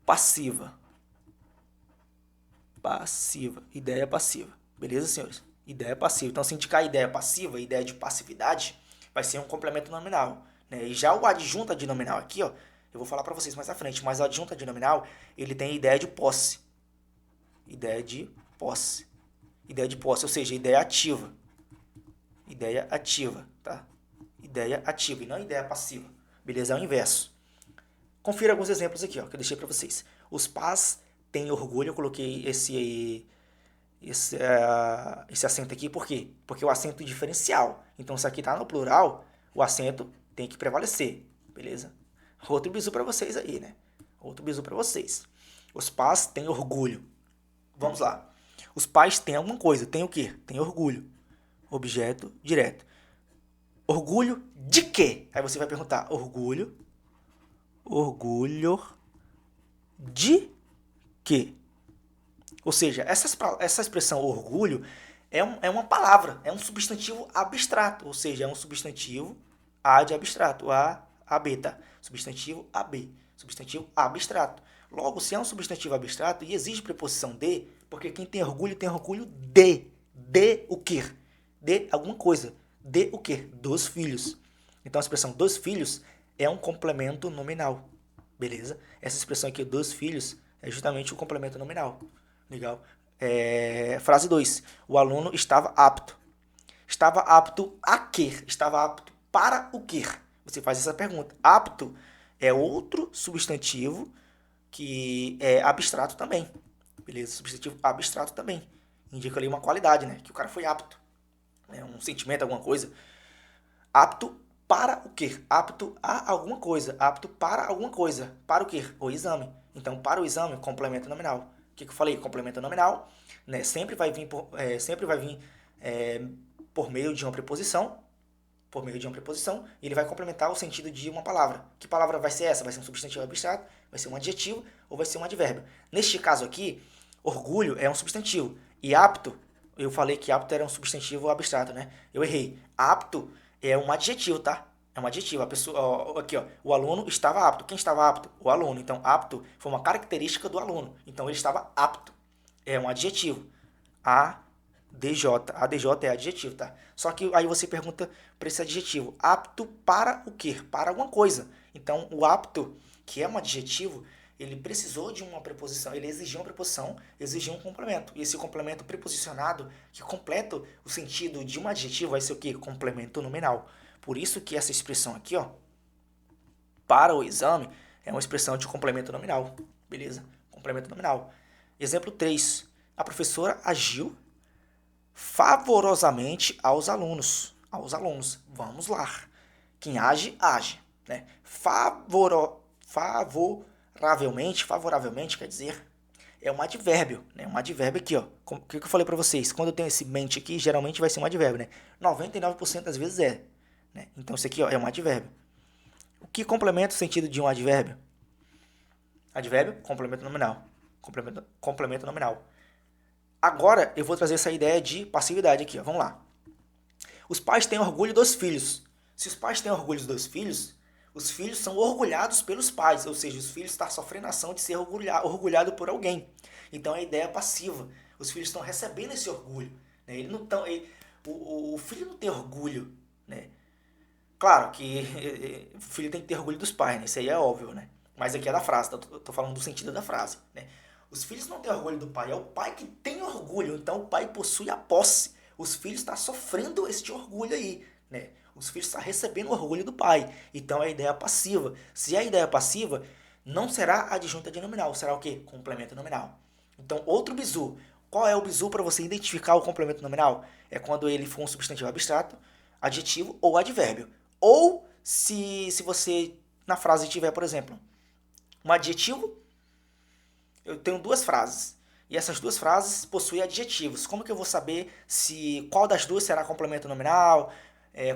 Speaker 2: passiva. Ideia passiva. Beleza, senhores? Ideia passiva. Então, se indicar ideia passiva, ideia de passividade, vai ser um complemento nominal, né? E já o adjunta de nominal aqui, ó, eu vou falar para vocês mais à frente, mas o adjunta de nominal, ele tem ideia de posse. Ideia de posse, ou seja, ideia ativa. Ideia ativa, tá? Ideia ativa e não ideia passiva. Beleza? É o inverso. Confira alguns exemplos aqui, ó, que eu deixei para vocês. Os pais têm orgulho, eu coloquei esse acento aqui, por quê? Porque o acento diferencial. Então, se aqui está no plural, o acento tem que prevalecer, beleza? Outro bizu para vocês aí, né? Outro bizu para vocês. Os pais têm orgulho. Vamos lá. Os pais têm alguma coisa. Tem o quê? Tem orgulho. Objeto direto. Orgulho de quê? Aí você vai perguntar, orgulho de quê? Ou seja, essa expressão orgulho é uma palavra, é um substantivo abstrato, ou seja, é um substantivo A de abstrato, AB, tá? Substantivo AB, substantivo abstrato. Logo, se é um substantivo abstrato e exige preposição de, porque quem tem orgulho de o quê? De alguma coisa. De o quê? Dos filhos. Então, a expressão dos filhos é um complemento nominal. Beleza? Essa expressão aqui, dos filhos, é justamente o complemento nominal. Legal? Frase 2. O aluno estava apto. Estava apto a quê? Estava apto para o quê? Você faz essa pergunta. Apto é outro substantivo que é abstrato também. Beleza? Substantivo abstrato também. Indica ali uma qualidade, né? Que o cara foi apto. Um sentimento, alguma coisa. Apto para o quê? Apto a alguma coisa. Apto para alguma coisa. Para o quê? O exame. Então, para o exame, complemento nominal. O que eu falei? Complemento nominal, né? Sempre vai vir por meio de uma preposição. Por meio de uma preposição. E ele vai complementar o sentido de uma palavra. Que palavra vai ser essa? Vai ser um substantivo abstrato? Vai ser um adjetivo? Ou vai ser um advérbio? Neste caso aqui, orgulho é um substantivo. E apto, eu falei que apto era um substantivo abstrato, né? Eu errei. Apto é um adjetivo, tá? É um adjetivo. A pessoa, ó, aqui, ó, o aluno estava apto. Quem estava apto? O aluno. Então, apto foi uma característica do aluno. Então, ele estava apto. É um adjetivo. ADJ. ADJ é adjetivo, tá? Só que aí você pergunta para esse adjetivo. Apto para o quê? Para alguma coisa. Então, o apto, que é um adjetivo, ele precisou de uma preposição, ele exigiu uma preposição, exigiu um complemento. E esse complemento preposicionado, que completa o sentido de um adjetivo, vai ser o quê? Complemento nominal. Por isso que essa expressão aqui, ó, para o exame, é uma expressão de complemento nominal. Beleza? Complemento nominal. Exemplo 3. A professora agiu favorosamente aos alunos. Vamos lá. Quem age, age. Né? Favoravelmente quer dizer é um advérbio, né? Um advérbio aqui, ó. O que eu falei para vocês? Quando eu tenho esse mente aqui, geralmente vai ser um advérbio, né? 99% das vezes é, né? Então isso aqui, ó, é um advérbio. O que complementa o sentido de um advérbio? Advérbio, complemento nominal. Complemento nominal. Agora eu vou trazer essa ideia de passividade aqui, ó. Vamos lá. Os pais têm orgulho dos filhos. Se os pais têm orgulho dos filhos, os filhos são orgulhados pelos pais, ou seja, os filhos estão sofrendo a ação de ser orgulhado por alguém. Então é a ideia passiva. Os filhos estão recebendo esse orgulho. Né? Ele não tão, ele, o filho não tem orgulho. Né? Claro que o filho tem que ter orgulho dos pais, né? Isso aí é óbvio, né? Mas aqui é da frase, tô falando do sentido da frase. Né? Os filhos não têm orgulho do pai, é o pai que tem orgulho, então o pai possui a posse. Os filhos estão sofrendo este orgulho aí. Né? Os filhos estão recebendo o orgulho do pai. Então é a ideia passiva. Se é a ideia passiva, não será adjunta de nominal, será o quê? Complemento nominal. Então, outro bizu. Qual é o bizu para você identificar o complemento nominal? É quando ele for um substantivo abstrato, adjetivo ou advérbio. Ou se você na frase tiver, por exemplo, um adjetivo, eu tenho duas frases. E essas duas frases possuem adjetivos. Como que eu vou saber se qual das duas será complemento nominal,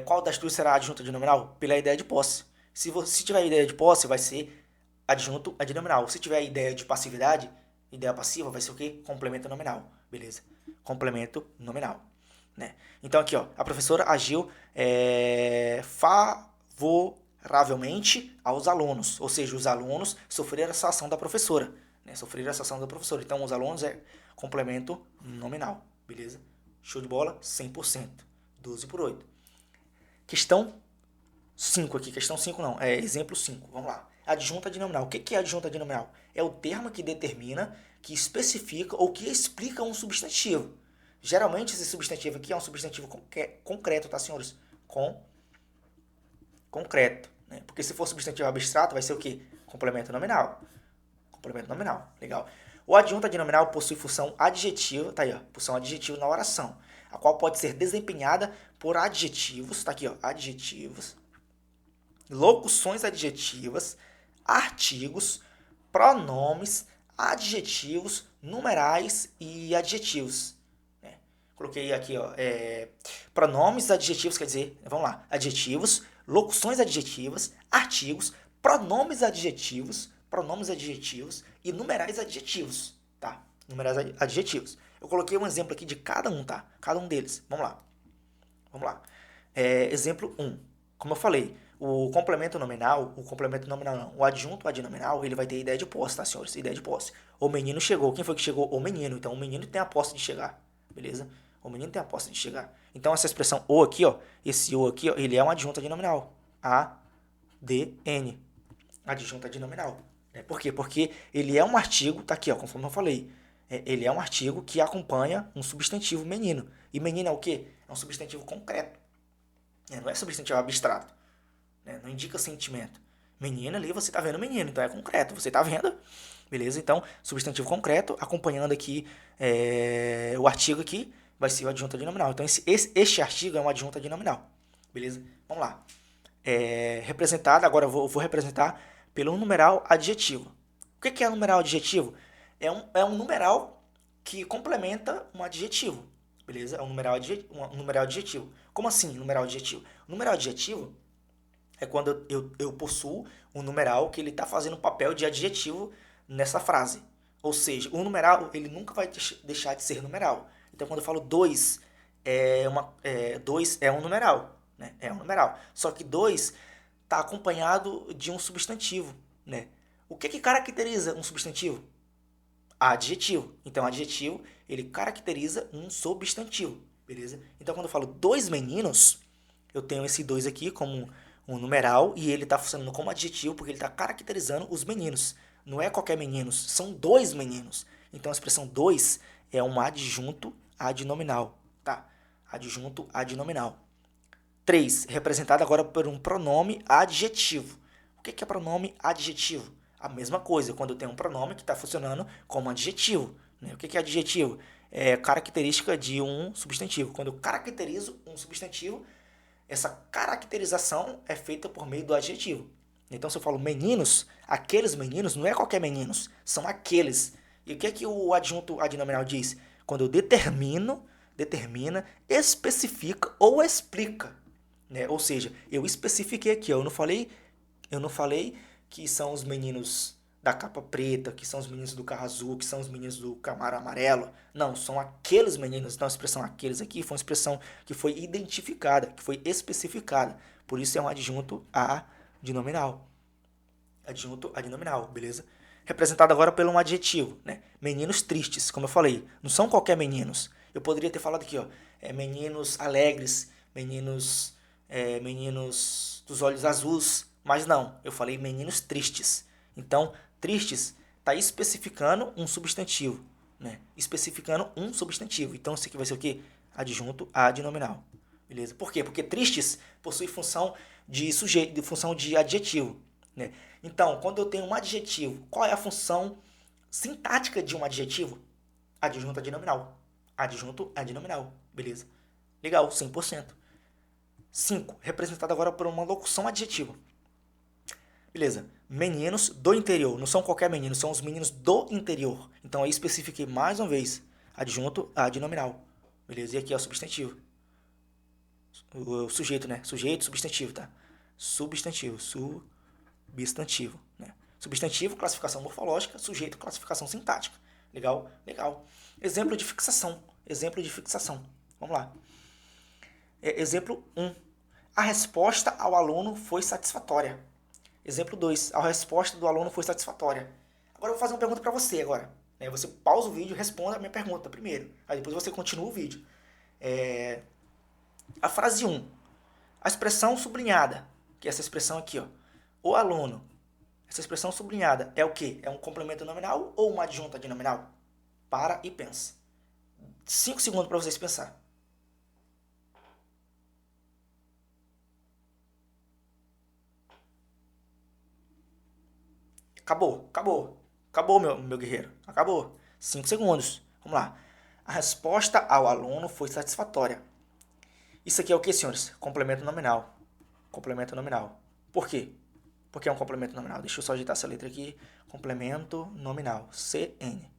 Speaker 2: qual das duas será adjunta de nominal? Pela ideia de posse. Se tiver ideia de posse, vai ser adjunto adnominal. Se tiver ideia de passividade, ideia passiva, vai ser o quê? Complemento nominal. Beleza? Complemento nominal. Né? Então aqui, ó, a professora agiu favoravelmente aos alunos. Ou seja, os alunos sofreram essa ação da professora. Né? Sofreram essa ação da professora. Então, os alunos é complemento nominal. Beleza? Show de bola? 100%. 12 por 8. Questão 5 aqui. Questão 5 não. É exemplo 5. Vamos lá. Adjunta adnominal. O que é adjunta adnominal? É o termo que determina, que especifica ou que explica um substantivo. Geralmente, esse substantivo aqui é um substantivo concreto, tá, senhores? Concreto. Né? Porque se for substantivo abstrato, vai ser o quê? Complemento nominal. Complemento nominal. Legal. O adjunto adnominal possui função adjetiva, tá aí, ó, função adjetiva na oração, a qual pode ser desempenhada por adjetivos, tá aqui, ó, adjetivos, locuções adjetivas, artigos, pronomes, adjetivos, numerais e adjetivos. Né? Coloquei aqui, ó, pronomes adjetivos, quer dizer, vamos lá, adjetivos, locuções adjetivas, artigos, pronomes adjetivos e numerais adjetivos, tá? Numerais adjetivos. Eu coloquei um exemplo aqui de cada um, tá? Cada um deles. Vamos lá. Exemplo 1. Como eu falei, o complemento nominal não, o adjunto adnominal, ele vai ter ideia de posse, tá, senhores? Ideia de posse. O menino chegou. Quem foi que chegou? O menino. Então, o menino tem a posse de chegar, beleza? O menino tem a posse de chegar. Então, essa expressão o aqui, ó, esse o aqui, ó, ele é um adjunto adnominal. ADN. Adjunto adnominal. Por quê? Porque ele é um artigo, tá aqui, ó, conforme eu falei. Ele é um artigo que acompanha um substantivo menino. E menino é o quê? É um substantivo concreto. Não é substantivo abstrato. Não indica sentimento. Menino ali, você tá vendo menino, então é concreto. Você tá vendo? Beleza? Então, substantivo concreto, acompanhando aqui o artigo aqui, vai ser o adjunto adnominal. Então, este artigo é um adjunto adnominal. Beleza? Vamos lá. Representado, agora eu vou representar pelo numeral adjetivo. O que é numeral adjetivo? É um numeral que complementa um adjetivo. Beleza? É um numeral adjetivo. Como assim, numeral adjetivo? O numeral adjetivo é quando eu possuo um numeral que ele está fazendo papel de adjetivo nessa frase. Ou seja, o numeral ele nunca vai deixar de ser numeral. Então, quando eu falo 2, 2 é um numeral. Né? É um numeral. Só que 2 está acompanhado de um substantivo. Né? O que caracteriza um substantivo? Adjetivo. Então, adjetivo, ele caracteriza um substantivo. Beleza? Então, quando eu falo 2 meninos, eu tenho esse 2 aqui como um numeral e ele está funcionando como adjetivo porque ele está caracterizando os meninos. Não é qualquer meninos, são 2 meninos. Então, a expressão 2 é um adjunto adnominal. Tá? Adjunto adnominal. 3, representado agora por um pronome adjetivo. O que é pronome adjetivo? A mesma coisa, quando eu tenho um pronome que está funcionando como adjetivo. Né? O que é adjetivo? É característica de um substantivo. Quando eu caracterizo um substantivo, essa caracterização é feita por meio do adjetivo. Então, se eu falo meninos, aqueles meninos, não é qualquer meninos, são aqueles. E o que é que o adjunto adnominal diz? Quando eu determina, especifica ou explica, né? Ou seja, eu especifiquei aqui, ó, eu não falei que são os meninos da capa preta, que são os meninos do carro azul, que são os meninos do camaro amarelo. Não, são aqueles meninos. Então a expressão aqueles aqui foi uma expressão que foi identificada, que foi especificada. Por isso é um adjunto adnominal. Adjunto adnominal, beleza? Representado agora por um adjetivo, né? Meninos tristes, como eu falei. Não são qualquer meninos. Eu poderia ter falado aqui, ó, meninos alegres, meninos dos olhos azuis, mas não, eu falei meninos tristes. Então, tristes está especificando um substantivo, né? Especificando um substantivo. Então, isso aqui vai ser o quê? Adjunto adnominal. Beleza? Por quê? Porque tristes possui função de sujeito, função de adjetivo, né? Então, quando eu tenho um adjetivo, qual é a função sintática de um adjetivo? Adjunto adnominal. Adjunto adnominal. Beleza? Legal, 100%. 5. Representado agora por uma locução adjetiva. Beleza. Meninos do interior. Não são qualquer menino, são os meninos do interior. Então aí especifiquei mais uma vez. Adjunto adnominal. Beleza? E aqui é o substantivo. O sujeito, né? Sujeito, substantivo, tá? Substantivo. Substantivo, né? Substantivo, classificação morfológica. Sujeito, classificação sintática. Legal? Legal. Exemplo de fixação. Exemplo de fixação. Vamos lá. Exemplo 1. A resposta ao aluno foi satisfatória. Exemplo 2. A resposta do aluno foi satisfatória. Agora eu vou fazer uma pergunta para você agora. Você pausa o vídeo e responda a minha pergunta primeiro. Aí depois você continua o vídeo. A frase 1. A expressão sublinhada, que é essa expressão aqui, ó. O aluno. Essa expressão sublinhada é o quê? É um complemento nominal ou uma adjunta adnominal? Para e pensa. 5 segundos para vocês pensar. Acabou, meu guerreiro. Acabou. 5 segundos. Vamos lá. A resposta ao aluno foi satisfatória. Isso aqui é o que, senhores? Complemento nominal. Complemento nominal. Por quê? Porque é um complemento nominal. Deixa eu só agitar essa letra aqui. Complemento nominal. CN.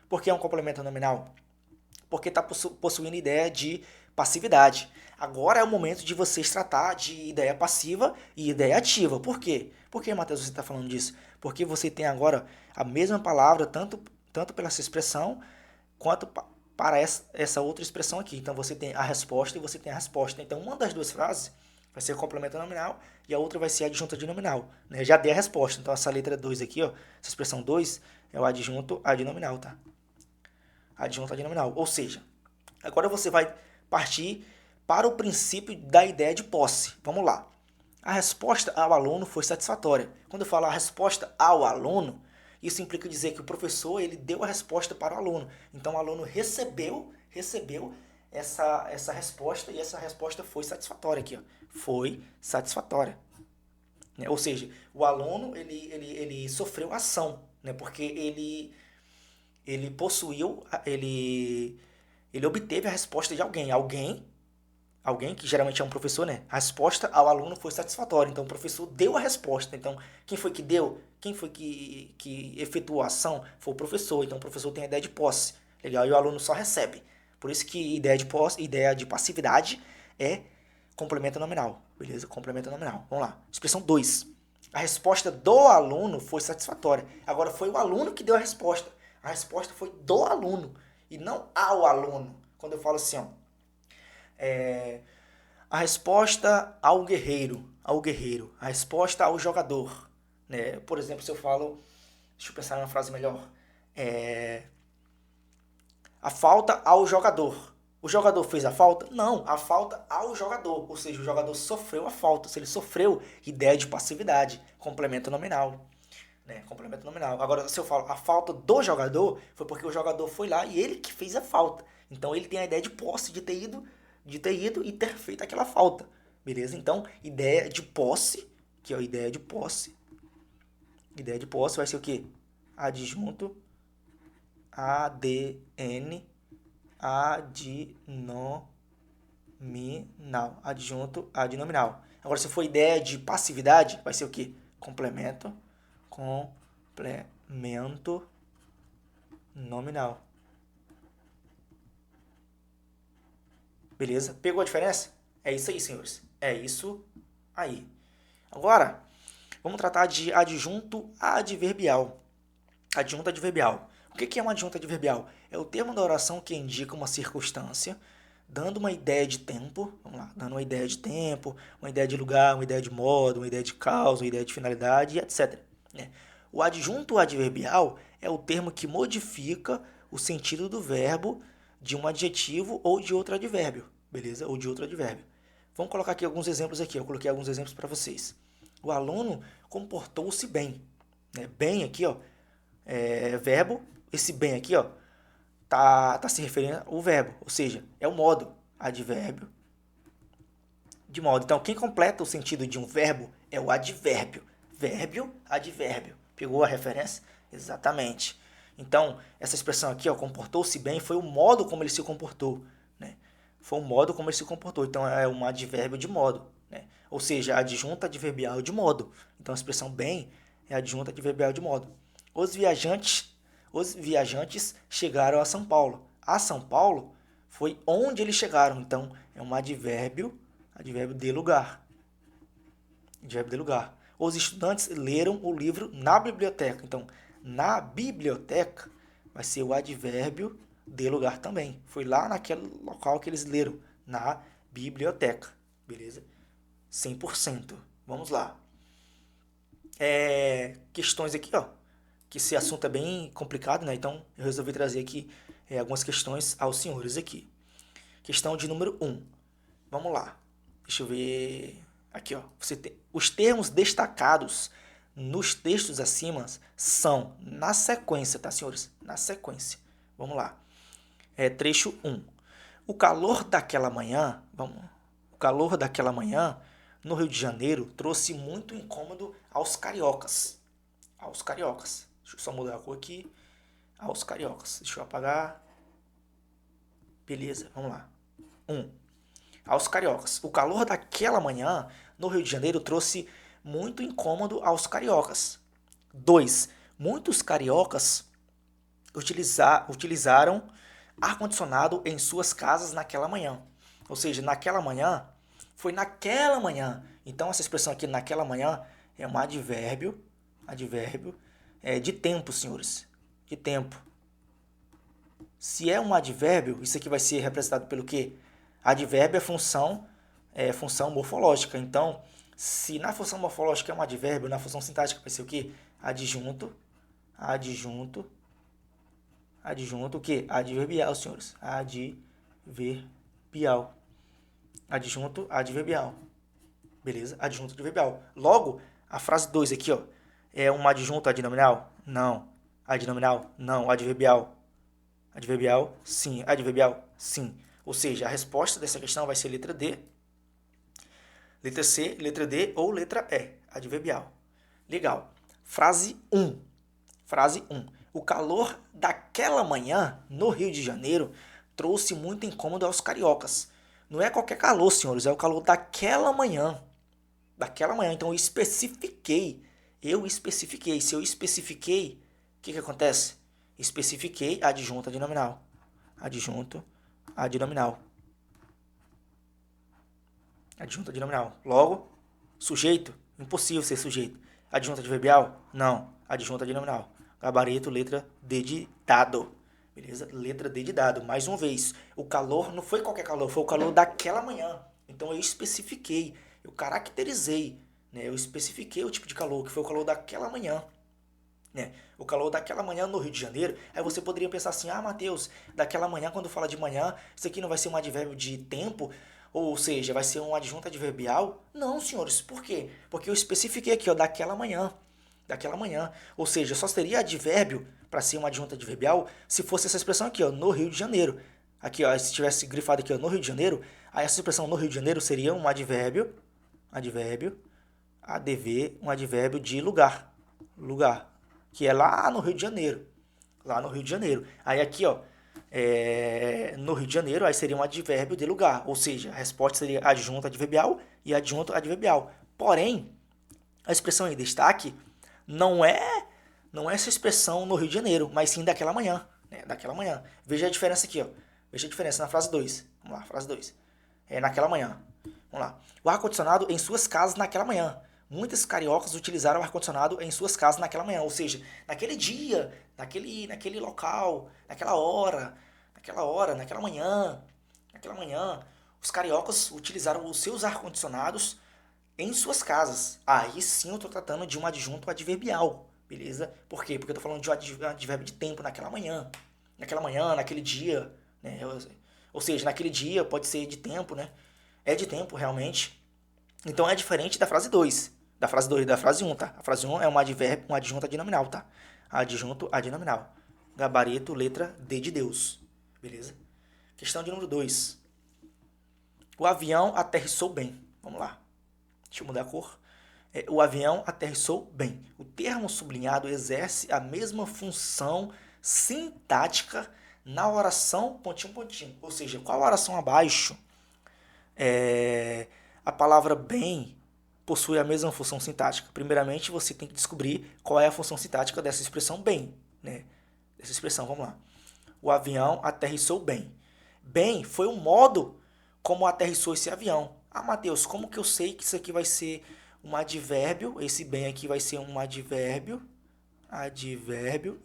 Speaker 2: Por que é um complemento nominal? Porque está possuindo ideia de passividade. Agora é o momento de vocês tratar de ideia passiva e ideia ativa. Por quê? Por que, Matheus, você está falando disso? Porque você tem agora a mesma palavra, tanto pela essa expressão, quanto para essa outra expressão aqui. Então, você tem a resposta e você tem a resposta. Então, uma das duas frases vai ser complemento nominal e a outra vai ser adjunto adnominal, né? Já dei a resposta. Então, essa letra 2 aqui, ó, essa expressão 2 é o adjunto adnominal, tá? Adjunto adnominal. Ou seja, agora você vai partir para o princípio da ideia de posse. Vamos lá. A resposta ao aluno foi satisfatória. Quando eu falo a resposta ao aluno, isso implica dizer que o professor ele deu a resposta para o aluno. Então, o aluno recebeu essa resposta e essa resposta foi satisfatória aqui, ó. Foi satisfatória. Ou seja, o aluno ele sofreu ação, né? Porque ele possuiu, ele obteve a resposta de alguém. Alguém que geralmente é um professor, né? A resposta ao aluno foi satisfatória. Então, o professor deu a resposta. Então, quem foi que deu? Quem foi que efetuou a ação? Foi o professor. Então, o professor tem a ideia de posse. Legal? E o aluno só recebe. Por isso que ideia de posse, ideia de passividade é complemento nominal. Beleza? Complemento nominal. Vamos lá. Expressão 2. A resposta do aluno foi satisfatória. Agora, foi o aluno que deu a resposta. A resposta foi do aluno e não ao aluno. Quando eu falo assim, ó, a resposta ao guerreiro, a resposta ao jogador, né? Por exemplo, se eu falo, deixa eu pensar em uma frase melhor, a falta ao jogador. O jogador fez a falta? Não, a falta ao jogador, ou seja, o jogador sofreu a falta. Se ele sofreu, ideia de passividade, complemento nominal. Né? Complemento nominal. Agora, se eu falo a falta do jogador, foi porque o jogador foi lá e ele que fez a falta. Então, ele tem a ideia de posse, de ter ido e ter feito aquela falta. Beleza? Então, ideia de posse, que é a ideia de posse. Ideia de posse vai ser o quê? Adjunto, ADN, adnominal. Adjunto, adnominal. Agora, se for ideia de passividade, vai ser o quê? Complemento nominal. Beleza? Pegou a diferença? É isso aí, senhores. É isso aí. Agora, vamos tratar de adjunto adverbial. Adjunto adverbial. O que é uma adjunto adverbial? É o termo da oração que indica uma circunstância, dando uma ideia de tempo, vamos lá, dando uma ideia de tempo, uma ideia de lugar, uma ideia de modo, uma ideia de causa, uma ideia de finalidade, etc. O adjunto adverbial é o termo que modifica o sentido do verbo de um adjetivo ou de outro advérbio, beleza? Ou de outro advérbio. Vamos colocar aqui alguns exemplos aqui, eu coloquei alguns exemplos para vocês. O aluno comportou-se bem, né? Bem aqui, ó, verbo, esse bem aqui, ó, tá se referindo ao verbo, ou seja, é o modo, advérbio de modo. Então, quem completa o sentido de um verbo é o advérbio. Vérbio, advérbio. Pegou a referência? Exatamente. Então, essa expressão aqui, ó, comportou-se bem, foi o modo como ele se comportou, né? Foi o modo como ele se comportou. Então, é um advérbio de modo, né? Ou seja, adjunta adverbial de modo. Então, a expressão bem é adjunta adverbial de modo. Os viajantes chegaram a São Paulo. A São Paulo foi onde eles chegaram. Então, é um advérbio de lugar. Advérbio de lugar. Os estudantes leram o livro na biblioteca. Então, na biblioteca vai ser o advérbio de lugar também. Foi lá naquele local que eles leram, na biblioteca. Beleza? 100%. Vamos lá. Questões aqui, ó. Que esse assunto é bem complicado, né? Então, eu resolvi trazer aqui algumas questões aos senhores aqui. Questão de número 1. Vamos lá. Deixa eu ver... Aqui, ó. Os termos destacados nos textos acima são na sequência, tá, senhores? Na sequência. Vamos lá. Trecho 1. O calor daquela manhã, o calor daquela manhã no Rio de Janeiro trouxe muito incômodo aos cariocas. Aos cariocas. Deixa eu só mudar a cor aqui. Aos cariocas. Deixa eu apagar. Beleza, vamos lá. 1. Aos cariocas. O calor daquela manhã no Rio de Janeiro trouxe muito incômodo aos cariocas. 2. Muitos cariocas utilizaram ar-condicionado em suas casas naquela manhã. Ou seja, naquela manhã, foi naquela manhã. Então, essa expressão aqui, naquela manhã, é um advérbio de tempo, senhores. De tempo. Se é um advérbio, isso aqui vai ser representado pelo quê? Advérbio é função morfológica. Então, se na função morfológica é um advérbio, na função sintática vai ser o quê? Adjunto, o quê? Adverbial, senhores. Adjunto adverbial. Beleza? Adjunto adverbial. Logo, a frase 2 aqui, ó, é um adjunto adnominal? Não. Adnominal? Não. Adverbial? Adverbial? Sim. Adverbial? Sim. Ou seja, a resposta dessa questão vai ser letra D, letra C, letra D ou letra E. Adverbial. Legal. Frase 1. Frase 1. O calor daquela manhã no Rio de Janeiro trouxe muito incômodo aos cariocas. Não é qualquer calor, senhores, é o calor daquela manhã. Daquela manhã. Então eu especifiquei. Se eu especifiquei, o que acontece? Especifiquei adjunto adnominal. Adjunto adnominal. Adjunto adnominal. Logo, sujeito, impossível ser sujeito. Adjunto adverbial? Não. Adjunto adnominal. Gabarito, letra D de dado. Beleza? Letra D de dado. Mais uma vez, o calor não foi qualquer calor, foi o calor daquela manhã. Então eu especifiquei, eu caracterizei, né? Eu especifiquei o tipo de calor, que foi o calor daquela manhã. Né? O calor daquela manhã no Rio de Janeiro. Aí você poderia pensar assim, Matheus, daquela manhã, quando fala de manhã, isso aqui não vai ser um advérbio de tempo? Ou seja, vai ser um adjunto adverbial? Não, senhores, por quê? Porque eu especifiquei aqui, ó, daquela manhã. Daquela manhã. Ou seja, só seria advérbio para ser um adjunto adverbial se fosse essa expressão aqui, ó, no Rio de Janeiro. Aqui, ó, se tivesse grifado aqui, ó, no Rio de Janeiro, aí essa expressão no Rio de Janeiro seria um advérbio, um advérbio de lugar, que é lá no Rio de Janeiro, Aí aqui, ó, no Rio de Janeiro, aí seria um advérbio de lugar, ou seja, a resposta seria adjunto adverbial e adjunto adverbial. Porém, a expressão em destaque não é essa expressão no Rio de Janeiro, mas sim daquela manhã. né? Daquela manhã. Veja a diferença aqui, ó. Veja a diferença na frase 2. Vamos lá, frase 2. Naquela manhã. Vamos lá. O ar-condicionado em suas casas naquela manhã. Muitos cariocas utilizaram o ar-condicionado em suas casas naquela manhã. Ou seja, naquele dia, naquele local, naquela hora, naquela manhã, os cariocas utilizaram os seus ar-condicionados em suas casas. Aí sim eu estou tratando de um adjunto adverbial, beleza? Por quê? Porque eu estou falando de um advérbio de tempo naquela manhã, naquele dia, né? Ou seja, naquele dia pode ser de tempo, né? É de tempo realmente. Então é diferente da frase 2. Da frase 2 e da frase 1, tá? A frase 1 é um advérbio, um adjunto adnominal, tá? Adjunto adnominal. Gabarito, letra D de Deus. Beleza? Questão de número 2. O avião aterrissou bem. Vamos lá. Deixa eu mudar a cor. O avião aterrissou bem. O termo sublinhado exerce a mesma função sintática na oração pontinho, pontinho. Ou seja, qual a oração abaixo? A palavra bem possui a mesma função sintática. Primeiramente, você tem que descobrir qual é a função sintática dessa expressão bem, né? Dessa expressão, vamos lá. O avião aterrissou bem. Bem foi o modo como aterrissou esse avião. Ah, Matheus, como que eu sei que isso aqui vai ser um advérbio? Esse bem aqui vai ser um advérbio,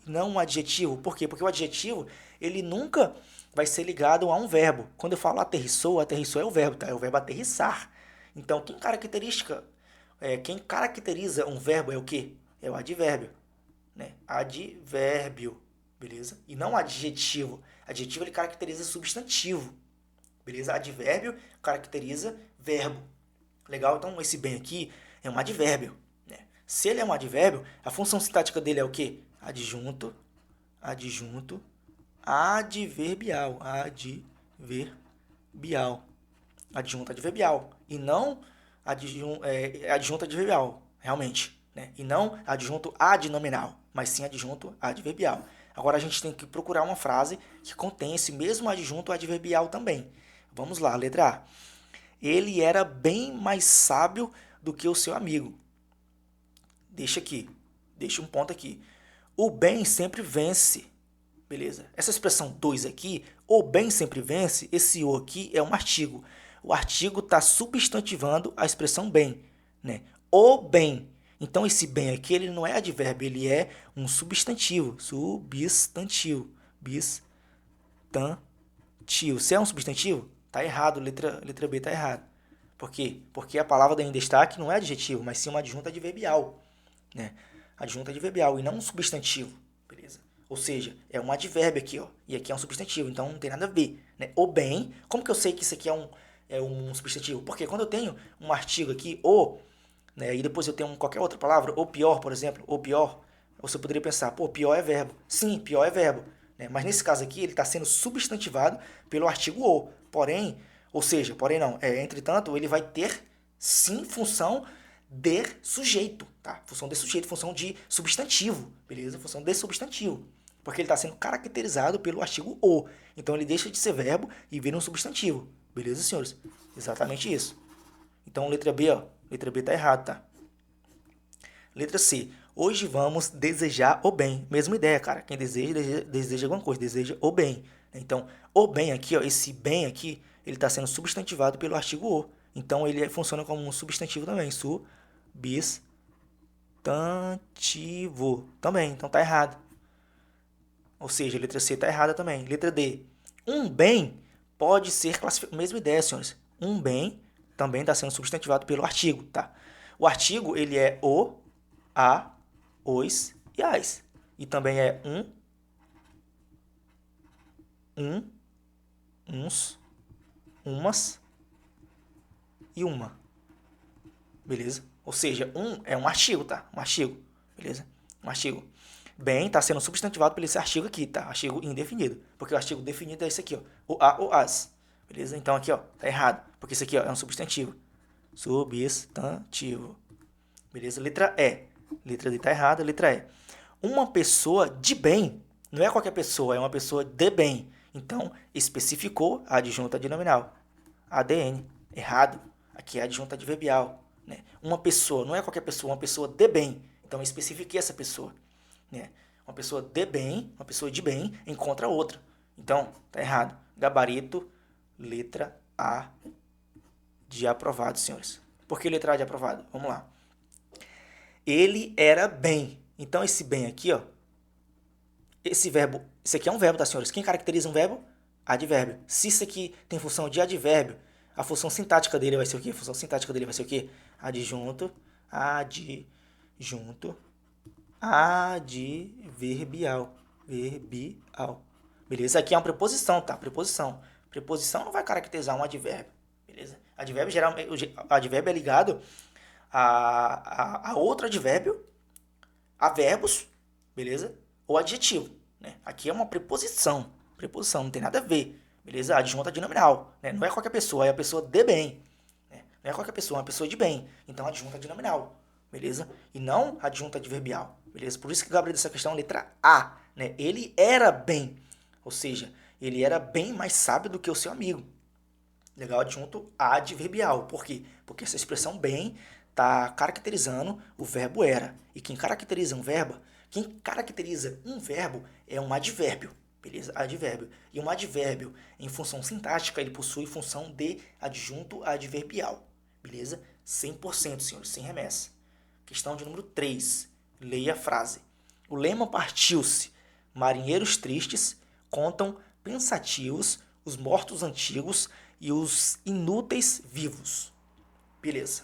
Speaker 2: não um adjetivo. Por quê? Porque o adjetivo, ele nunca vai ser ligado a um verbo. Quando eu falo aterrissou é o verbo, tá? É o verbo aterrissar. Então, quem caracteriza um verbo é o quê? É o advérbio, né? Advérbio, beleza? E não adjetivo. Adjetivo ele caracteriza substantivo, beleza? Advérbio caracteriza verbo. Legal? Então, esse bem aqui é um advérbio, né? Se ele é um advérbio, a função sintática dele é o quê? Adjunto adverbial. Adjunto adverbial. E não adjunto adverbial, realmente. Né? E não adjunto adnominal, mas sim adjunto adverbial. Agora a gente tem que procurar uma frase que contém esse mesmo adjunto adverbial também. Vamos lá, letra A. Ele era bem mais sábio do que o seu amigo. Deixa um ponto aqui. O bem sempre vence. Beleza? Essa expressão 2 aqui, o bem sempre vence, esse o aqui é um artigo. O artigo está substantivando a expressão bem, né? O bem. Então, esse bem aqui, ele não é advérbio, ele é um substantivo. Substantivo. Se é um substantivo, tá errado, letra B tá errado. Por quê? Porque a palavra em destaque não é adjetivo, mas sim uma adjunta adverbial, né? Adjunta adverbial e não um substantivo, beleza? Ou seja, é um advérbio aqui, ó, e aqui é um substantivo, então não tem nada a ver, né? O bem, como que eu sei que isso aqui é um substantivo? Porque quando eu tenho um artigo aqui, o, né, e depois eu tenho qualquer outra palavra, ou pior, por exemplo, ou pior, você poderia pensar, pô, pior é verbo. Sim, pior é verbo, né? Mas nesse caso aqui, ele está sendo substantivado pelo artigo o. Porém não, entretanto, ele vai ter sim função de sujeito, tá? Função de sujeito, função de substantivo, beleza? Função de substantivo. Porque ele está sendo caracterizado pelo artigo o. Então ele deixa de ser verbo e vira um substantivo. Beleza, senhores? Exatamente isso. Então letra B, ó. Letra B tá errado, tá? Letra C. Hoje vamos desejar o bem. Mesma ideia, cara. Quem deseja alguma coisa, deseja o bem. Então, o bem aqui, ó, esse bem aqui, ele está sendo substantivado pelo artigo o. Então ele funciona como um substantivo também. Substantivo também. Então tá errado. Ou seja, a letra C tá errada também. Letra D. Um bem pode ser classificado. Mesma ideia, senhores. Um bem também está sendo substantivado pelo artigo, tá? O artigo, ele é o, a, os e as. E também é uns, umas e uma. Beleza? Ou seja, é um artigo, tá? Um artigo. Beleza? Um artigo. Bem, está sendo substantivado por esse artigo aqui, tá? Artigo indefinido. Porque o artigo definido é esse aqui, ó. O a, o as. Beleza? Então aqui, ó, tá errado. Porque isso aqui, ó, é um substantivo. Substantivo. Beleza? Letra E. Letra D tá errada. Letra E. Uma pessoa de bem. Não é qualquer pessoa, é uma pessoa de bem. Então, especificou a adjunta adnominal. ADN. Errado. Aqui é a adjunta adverbial. Né? Uma pessoa, não é qualquer pessoa, uma pessoa de bem. Então, eu especifiquei essa pessoa. Né? Uma pessoa de bem, uma pessoa de bem, encontra outra. Então, tá errado. Gabarito, letra A de aprovado, senhores. Por que letra A de aprovado? Vamos lá. Ele era bem. Então, esse bem aqui, ó. Esse verbo, isso aqui é um verbo, tá, senhores? Quem caracteriza um verbo? Advérbio. Se isso aqui tem função de advérbio, a função sintática dele vai ser o quê? A função sintática dele vai ser o quê? Adjunto, adverbial. Verbial. Beleza? Aqui é uma preposição, tá? Preposição. Preposição não vai caracterizar um advérbio. Beleza? Advérbio, geralmente, advérbio é ligado a outro advérbio, a verbos, beleza? Ou adjetivo, né? Aqui é uma preposição. Preposição, não tem nada a ver. Beleza? Adjunta adnominal, né? Não é qualquer pessoa, é a pessoa de bem. Né? Não é qualquer pessoa, é uma pessoa de bem. Então, adjunta adnominal. Beleza? E não adjunta adverbial. Beleza? Por isso que Gabriel dessa questão, letra A. Né? Ele era bem. Ou seja, ele era bem mais sábio do que o seu amigo. Legal? Adjunto adverbial. Por quê? Porque essa expressão bem está caracterizando o verbo era. E quem caracteriza um verbo é um advérbio. Beleza? Advérbio. E um advérbio, em função sintática, ele possui função de adjunto adverbial. Beleza? 100%, senhores, sem remessa. Questão de número 3. Leia a frase. O lema partiu-se. Marinheiros tristes contam pensativos os mortos antigos e os inúteis vivos. Beleza.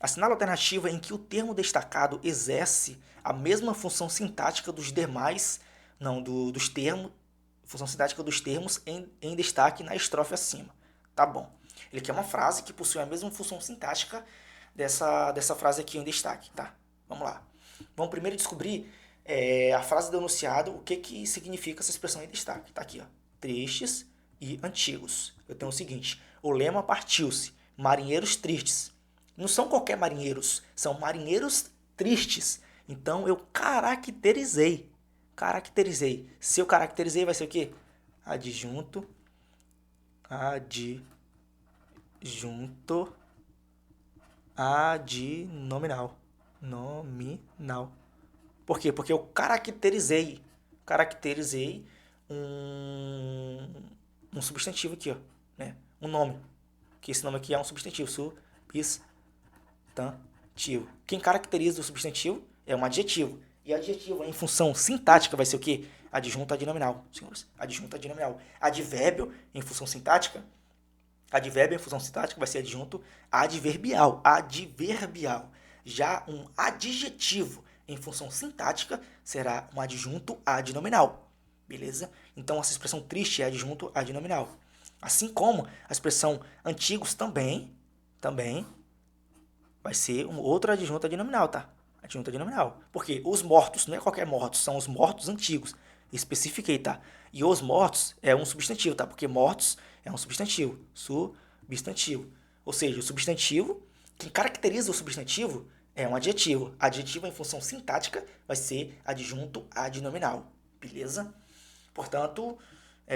Speaker 2: Assinala a alternativa em que o termo destacado exerce a mesma função sintática dos demais, dos termos, função sintática dos termos em destaque na estrofe acima. Tá bom. Ele quer uma frase que possui a mesma função sintática dessa frase aqui em destaque, tá? Vamos lá. Vamos primeiro descobrir a frase do enunciado, o que significa essa expressão em destaque. Tá aqui, ó. Tristes e antigos. Eu tenho o seguinte, o lema partiu-se, marinheiros tristes. Não são qualquer marinheiros, são marinheiros tristes. Então eu caracterizei. Se eu caracterizei, vai ser o quê? Adjunto adnominal. Nominal. Por quê? Porque eu caracterizei um substantivo aqui, ó, né? Um nome. Que esse nome aqui é um substantivo, substantivo. Quem caracteriza o substantivo é um adjetivo. E adjetivo em função sintática vai ser o quê? Adjunto adnominal, senhores. Adjunto adnominal. Advérbio em função sintática vai ser adjunto adverbial. Já um adjetivo em função sintática será um adjunto adnominal. Beleza? Então essa expressão triste é adjunto adnominal. Assim como a expressão antigos também vai ser um outro adjunto adnominal, tá? Adjunto adnominal. Porque os mortos, não é qualquer mortos, são os mortos antigos. Especifiquei, tá? E os mortos é um substantivo, tá? Porque mortos é um substantivo. Substantivo. Ou seja, o substantivo, quem caracteriza o substantivo é um adjetivo. Adjetivo em função sintática vai ser adjunto adnominal. Beleza? Portanto,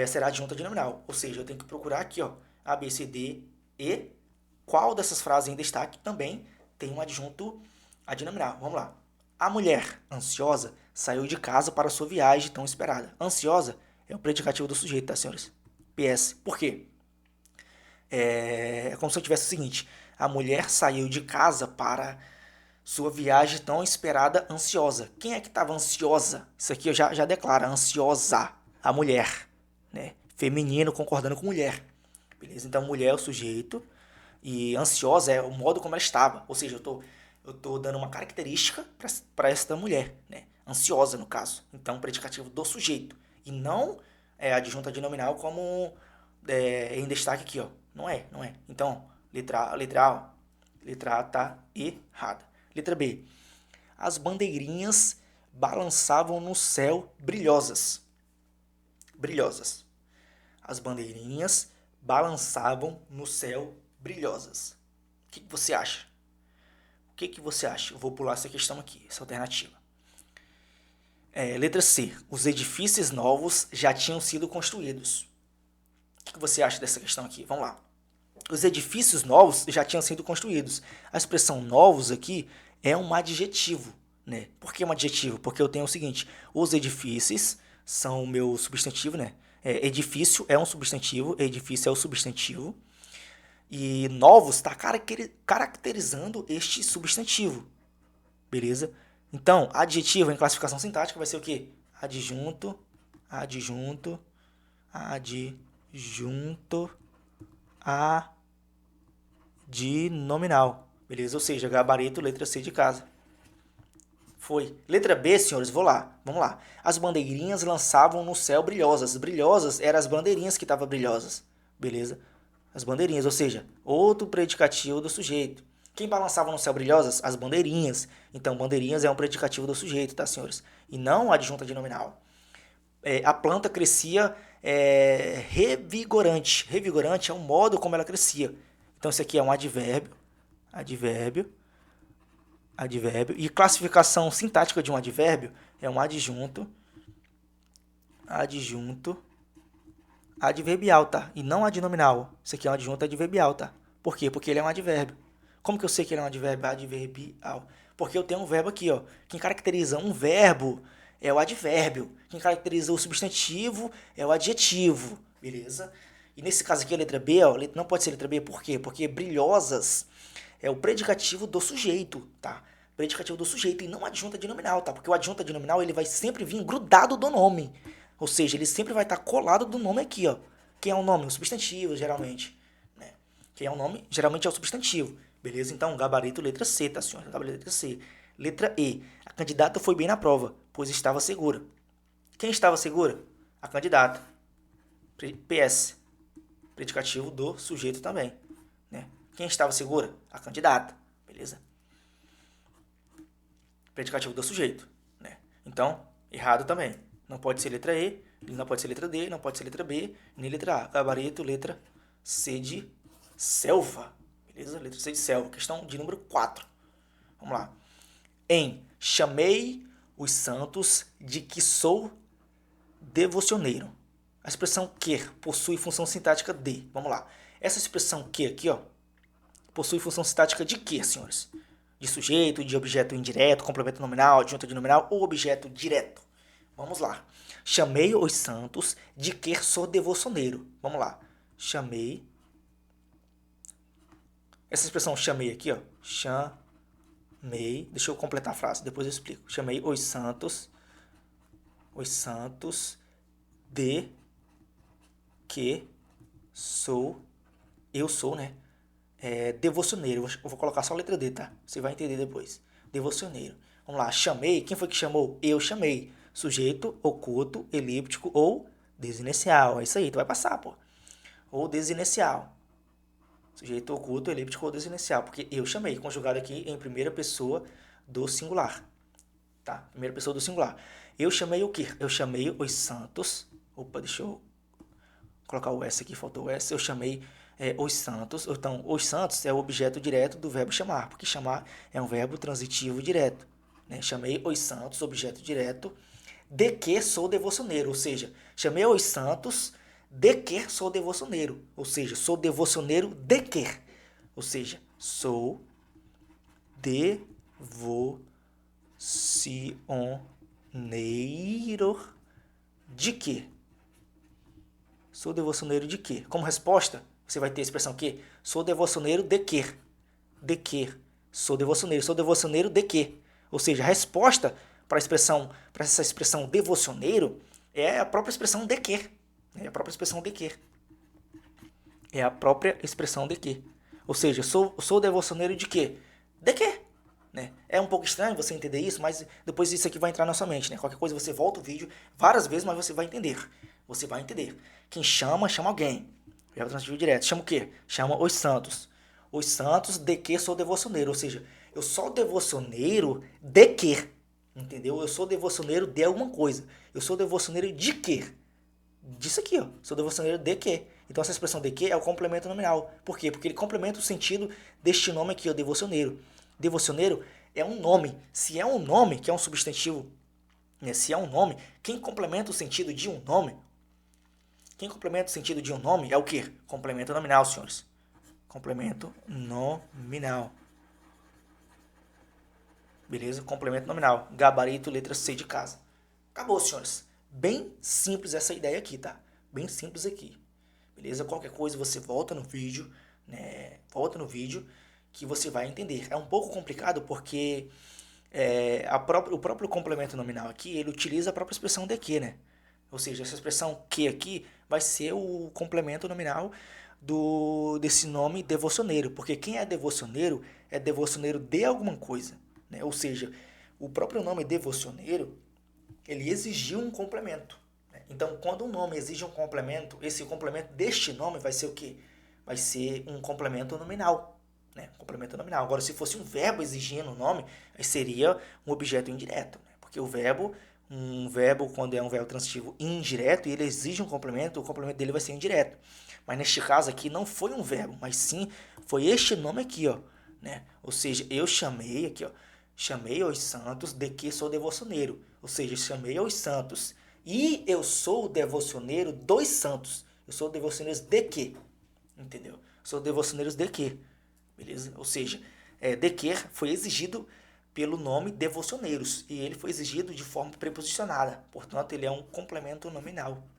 Speaker 2: será adjunto adnominal. Ou seja, eu tenho que procurar aqui, ó, A, B, C, D, E. Qual dessas frases em destaque também tem um adjunto adnominal? Vamos lá. A mulher ansiosa saiu de casa para sua viagem tão esperada. Ansiosa é o predicativo do sujeito, tá, senhores? PS. Por quê? É como se eu tivesse o seguinte. A mulher saiu de casa para sua viagem tão esperada, ansiosa. Quem é que estava ansiosa? Isso aqui eu já declaro. Ansiosa. A mulher. Né? Feminino concordando com mulher. Beleza? Então, mulher é o sujeito. E ansiosa é o modo como ela estava. Ou seja, eu tô dando uma característica para esta mulher, né? Ansiosa, no caso. Então, predicativo do sujeito. E não adjunto adnominal como em destaque aqui, ó. Não é. Então, letra A tá errada. Letra B. As bandeirinhas balançavam no céu brilhosas. As bandeirinhas balançavam no céu brilhosas. O que você acha? Eu vou pular essa questão aqui, essa alternativa. Letra C. Os edifícios novos já tinham sido construídos. O que você acha dessa questão aqui? Vamos lá. Os edifícios novos já tinham sido construídos. A expressão novos aqui é um adjetivo. né? Por que um adjetivo? Porque eu tenho o seguinte, os edifícios são o meu substantivo, né? Edifício é um substantivo, edifício é o substantivo. E novos está caracterizando este substantivo, beleza? Então, adjetivo em classificação sintática vai ser o quê? Adjunto, adjunto, adjunto, adnominal, beleza? Ou seja, gabarito, letra C de casa. Foi. Letra B, senhores, vamos lá. As bandeirinhas lançavam no céu brilhosas. Brilhosas eram as bandeirinhas que estavam brilhosas, beleza? As bandeirinhas, ou seja, outro predicativo do sujeito. Quem balançava no céu brilhosas? As bandeirinhas. Então, bandeirinhas é um predicativo do sujeito, tá, senhores? E não adjunta de nominal. A planta crescia revigorante. Revigorante é o modo como ela crescia. Então, isso aqui é um advérbio. Advérbio. Advérbio. E classificação sintática de um advérbio é um adjunto. Adjunto. Adverbial, tá? E não adnominal. Isso aqui é um adjunto adverbial, tá? Por quê? Porque ele é um advérbio. Como que eu sei que ele é um advérbio adverbial? Porque eu tenho um verbo aqui, ó. Quem caracteriza um verbo é o advérbio. Quem caracteriza o substantivo é o adjetivo, beleza? E nesse caso aqui a letra B, ó, não pode ser letra B, por quê? Porque brilhosas é o predicativo do sujeito, tá? Predicativo do sujeito e não adjunta de nominal, tá? Porque o adjunta de nominal ele vai sempre vir grudado do nome. Ou seja, ele sempre vai estar colado do nome aqui, ó. Quem é o nome? O substantivo, geralmente. Né? Quem é o nome? Geralmente é o substantivo. Beleza? Então, gabarito, letra C, tá, senhora? Gabarito, letra C. Letra E. A candidata foi bem na prova, pois estava segura. Quem estava segura? A candidata. PS. Predicativo do sujeito também. Né? Quem estava segura? A candidata. Beleza? Predicativo do sujeito. Né? Então, errado também. Não pode ser letra E, não pode ser letra D, não pode ser letra B, nem letra A. Gabarito, letra C de selva. Beleza? Letra C de selva. Questão de número 4. Vamos lá. Chamei os santos de que sou devocioneiro. A expressão que possui função sintática de. Vamos lá. Essa expressão que aqui, ó, possui função sintática de que, senhores? De sujeito, de objeto indireto, complemento nominal, adjunto de nominal ou objeto direto. Vamos lá. Chamei os santos de que sou devocioneiro. Vamos lá. Chamei. Essa expressão chamei aqui, ó. Chamei. Deixa eu completar a frase, depois eu explico. Chamei os santos de que sou. Eu sou, né? Devocioneiro. Eu vou colocar só a letra D, tá? Você vai entender depois. Devocioneiro. Vamos lá. Chamei. Quem foi que chamou? Eu chamei. Sujeito, oculto, elíptico ou desinicial. É isso aí, tu vai passar, pô. Ou desinicial. Sujeito, oculto, elíptico ou desinicial. Porque eu chamei, conjugado aqui em primeira pessoa do singular. Tá? Primeira pessoa do singular. Eu chamei o quê? Eu chamei os santos. Opa, deixa eu colocar o S aqui, faltou o S. Eu chamei os santos. Então, os santos é o objeto direto do verbo chamar. Porque chamar é um verbo transitivo direto. Né? Chamei os santos, objeto direto, de que sou devocioneiro, ou seja, chamei os santos de que sou devocioneiro, ou seja, sou devocioneiro de que, ou seja, sou devocioneiro de que? Sou devocioneiro de que? Como resposta, você vai ter a expressão que? Sou devocioneiro de que? De que? Sou devocioneiro de que? Ou seja, a resposta para essa expressão devocioneiro é a própria expressão de que. É a própria expressão de que. É a própria expressão de que. Ou seja, sou devocioneiro de quê? De quê? Né? É um pouco estranho você entender isso, mas depois isso aqui vai entrar na sua mente. Né? Qualquer coisa você volta o vídeo várias vezes, mas você vai entender. Você vai entender. Quem chama, chama alguém. Verbo transitivo direto. Chama o quê? Chama os santos. Os santos de que sou devocioneiro. Ou seja, eu sou devocioneiro de quê? Entendeu? Eu sou devocioneiro de alguma coisa. Eu sou devocioneiro de quê? Disso aqui, ó. Sou devocioneiro de quê? Então essa expressão de quê é o complemento nominal. Por quê? Porque ele complementa o sentido deste nome aqui, ó, devocioneiro. Devocioneiro é um nome. Se é um nome, que é um substantivo, né? Se é um nome, quem complementa o sentido de um nome, é o quê? Complemento nominal, senhores. Complemento nominal. beleza? Complemento nominal, gabarito, letra C de casa. Acabou, senhores. Bem simples essa ideia aqui, tá? Bem simples aqui, beleza? Qualquer coisa você volta no vídeo, né? Volta no vídeo que você vai entender. É um pouco complicado porque o próprio complemento nominal aqui, ele utiliza a própria expressão de que, né? Ou seja, essa expressão que aqui vai ser o complemento nominal desse nome devocioneiro, porque quem é devocioneiro de alguma coisa, né? Ou seja, o próprio nome devocioneiro, ele exigiu um complemento, né? Então, quando um nome exige um complemento, esse complemento deste nome vai ser o quê? Vai ser um complemento nominal, né? Complemento nominal. Agora, se fosse um verbo exigindo o nome, aí seria um objeto indireto, né? Porque um verbo, quando é um verbo transitivo indireto, e ele exige um complemento, o complemento dele vai ser indireto. Mas neste caso aqui não foi um verbo, mas sim foi este nome aqui, ó, né? Ou seja, eu chamei aqui, ó, chamei aos santos de que sou devocioneiro. Ou seja, chamei aos santos e eu sou o devocioneiro dos santos. Eu sou o devocioneiro de quê? Entendeu? Sou devocioneiros de quê? Beleza? Ou seja, de que foi exigido pelo nome devocioneiros e ele foi exigido de forma preposicionada. Portanto, ele é um complemento nominal.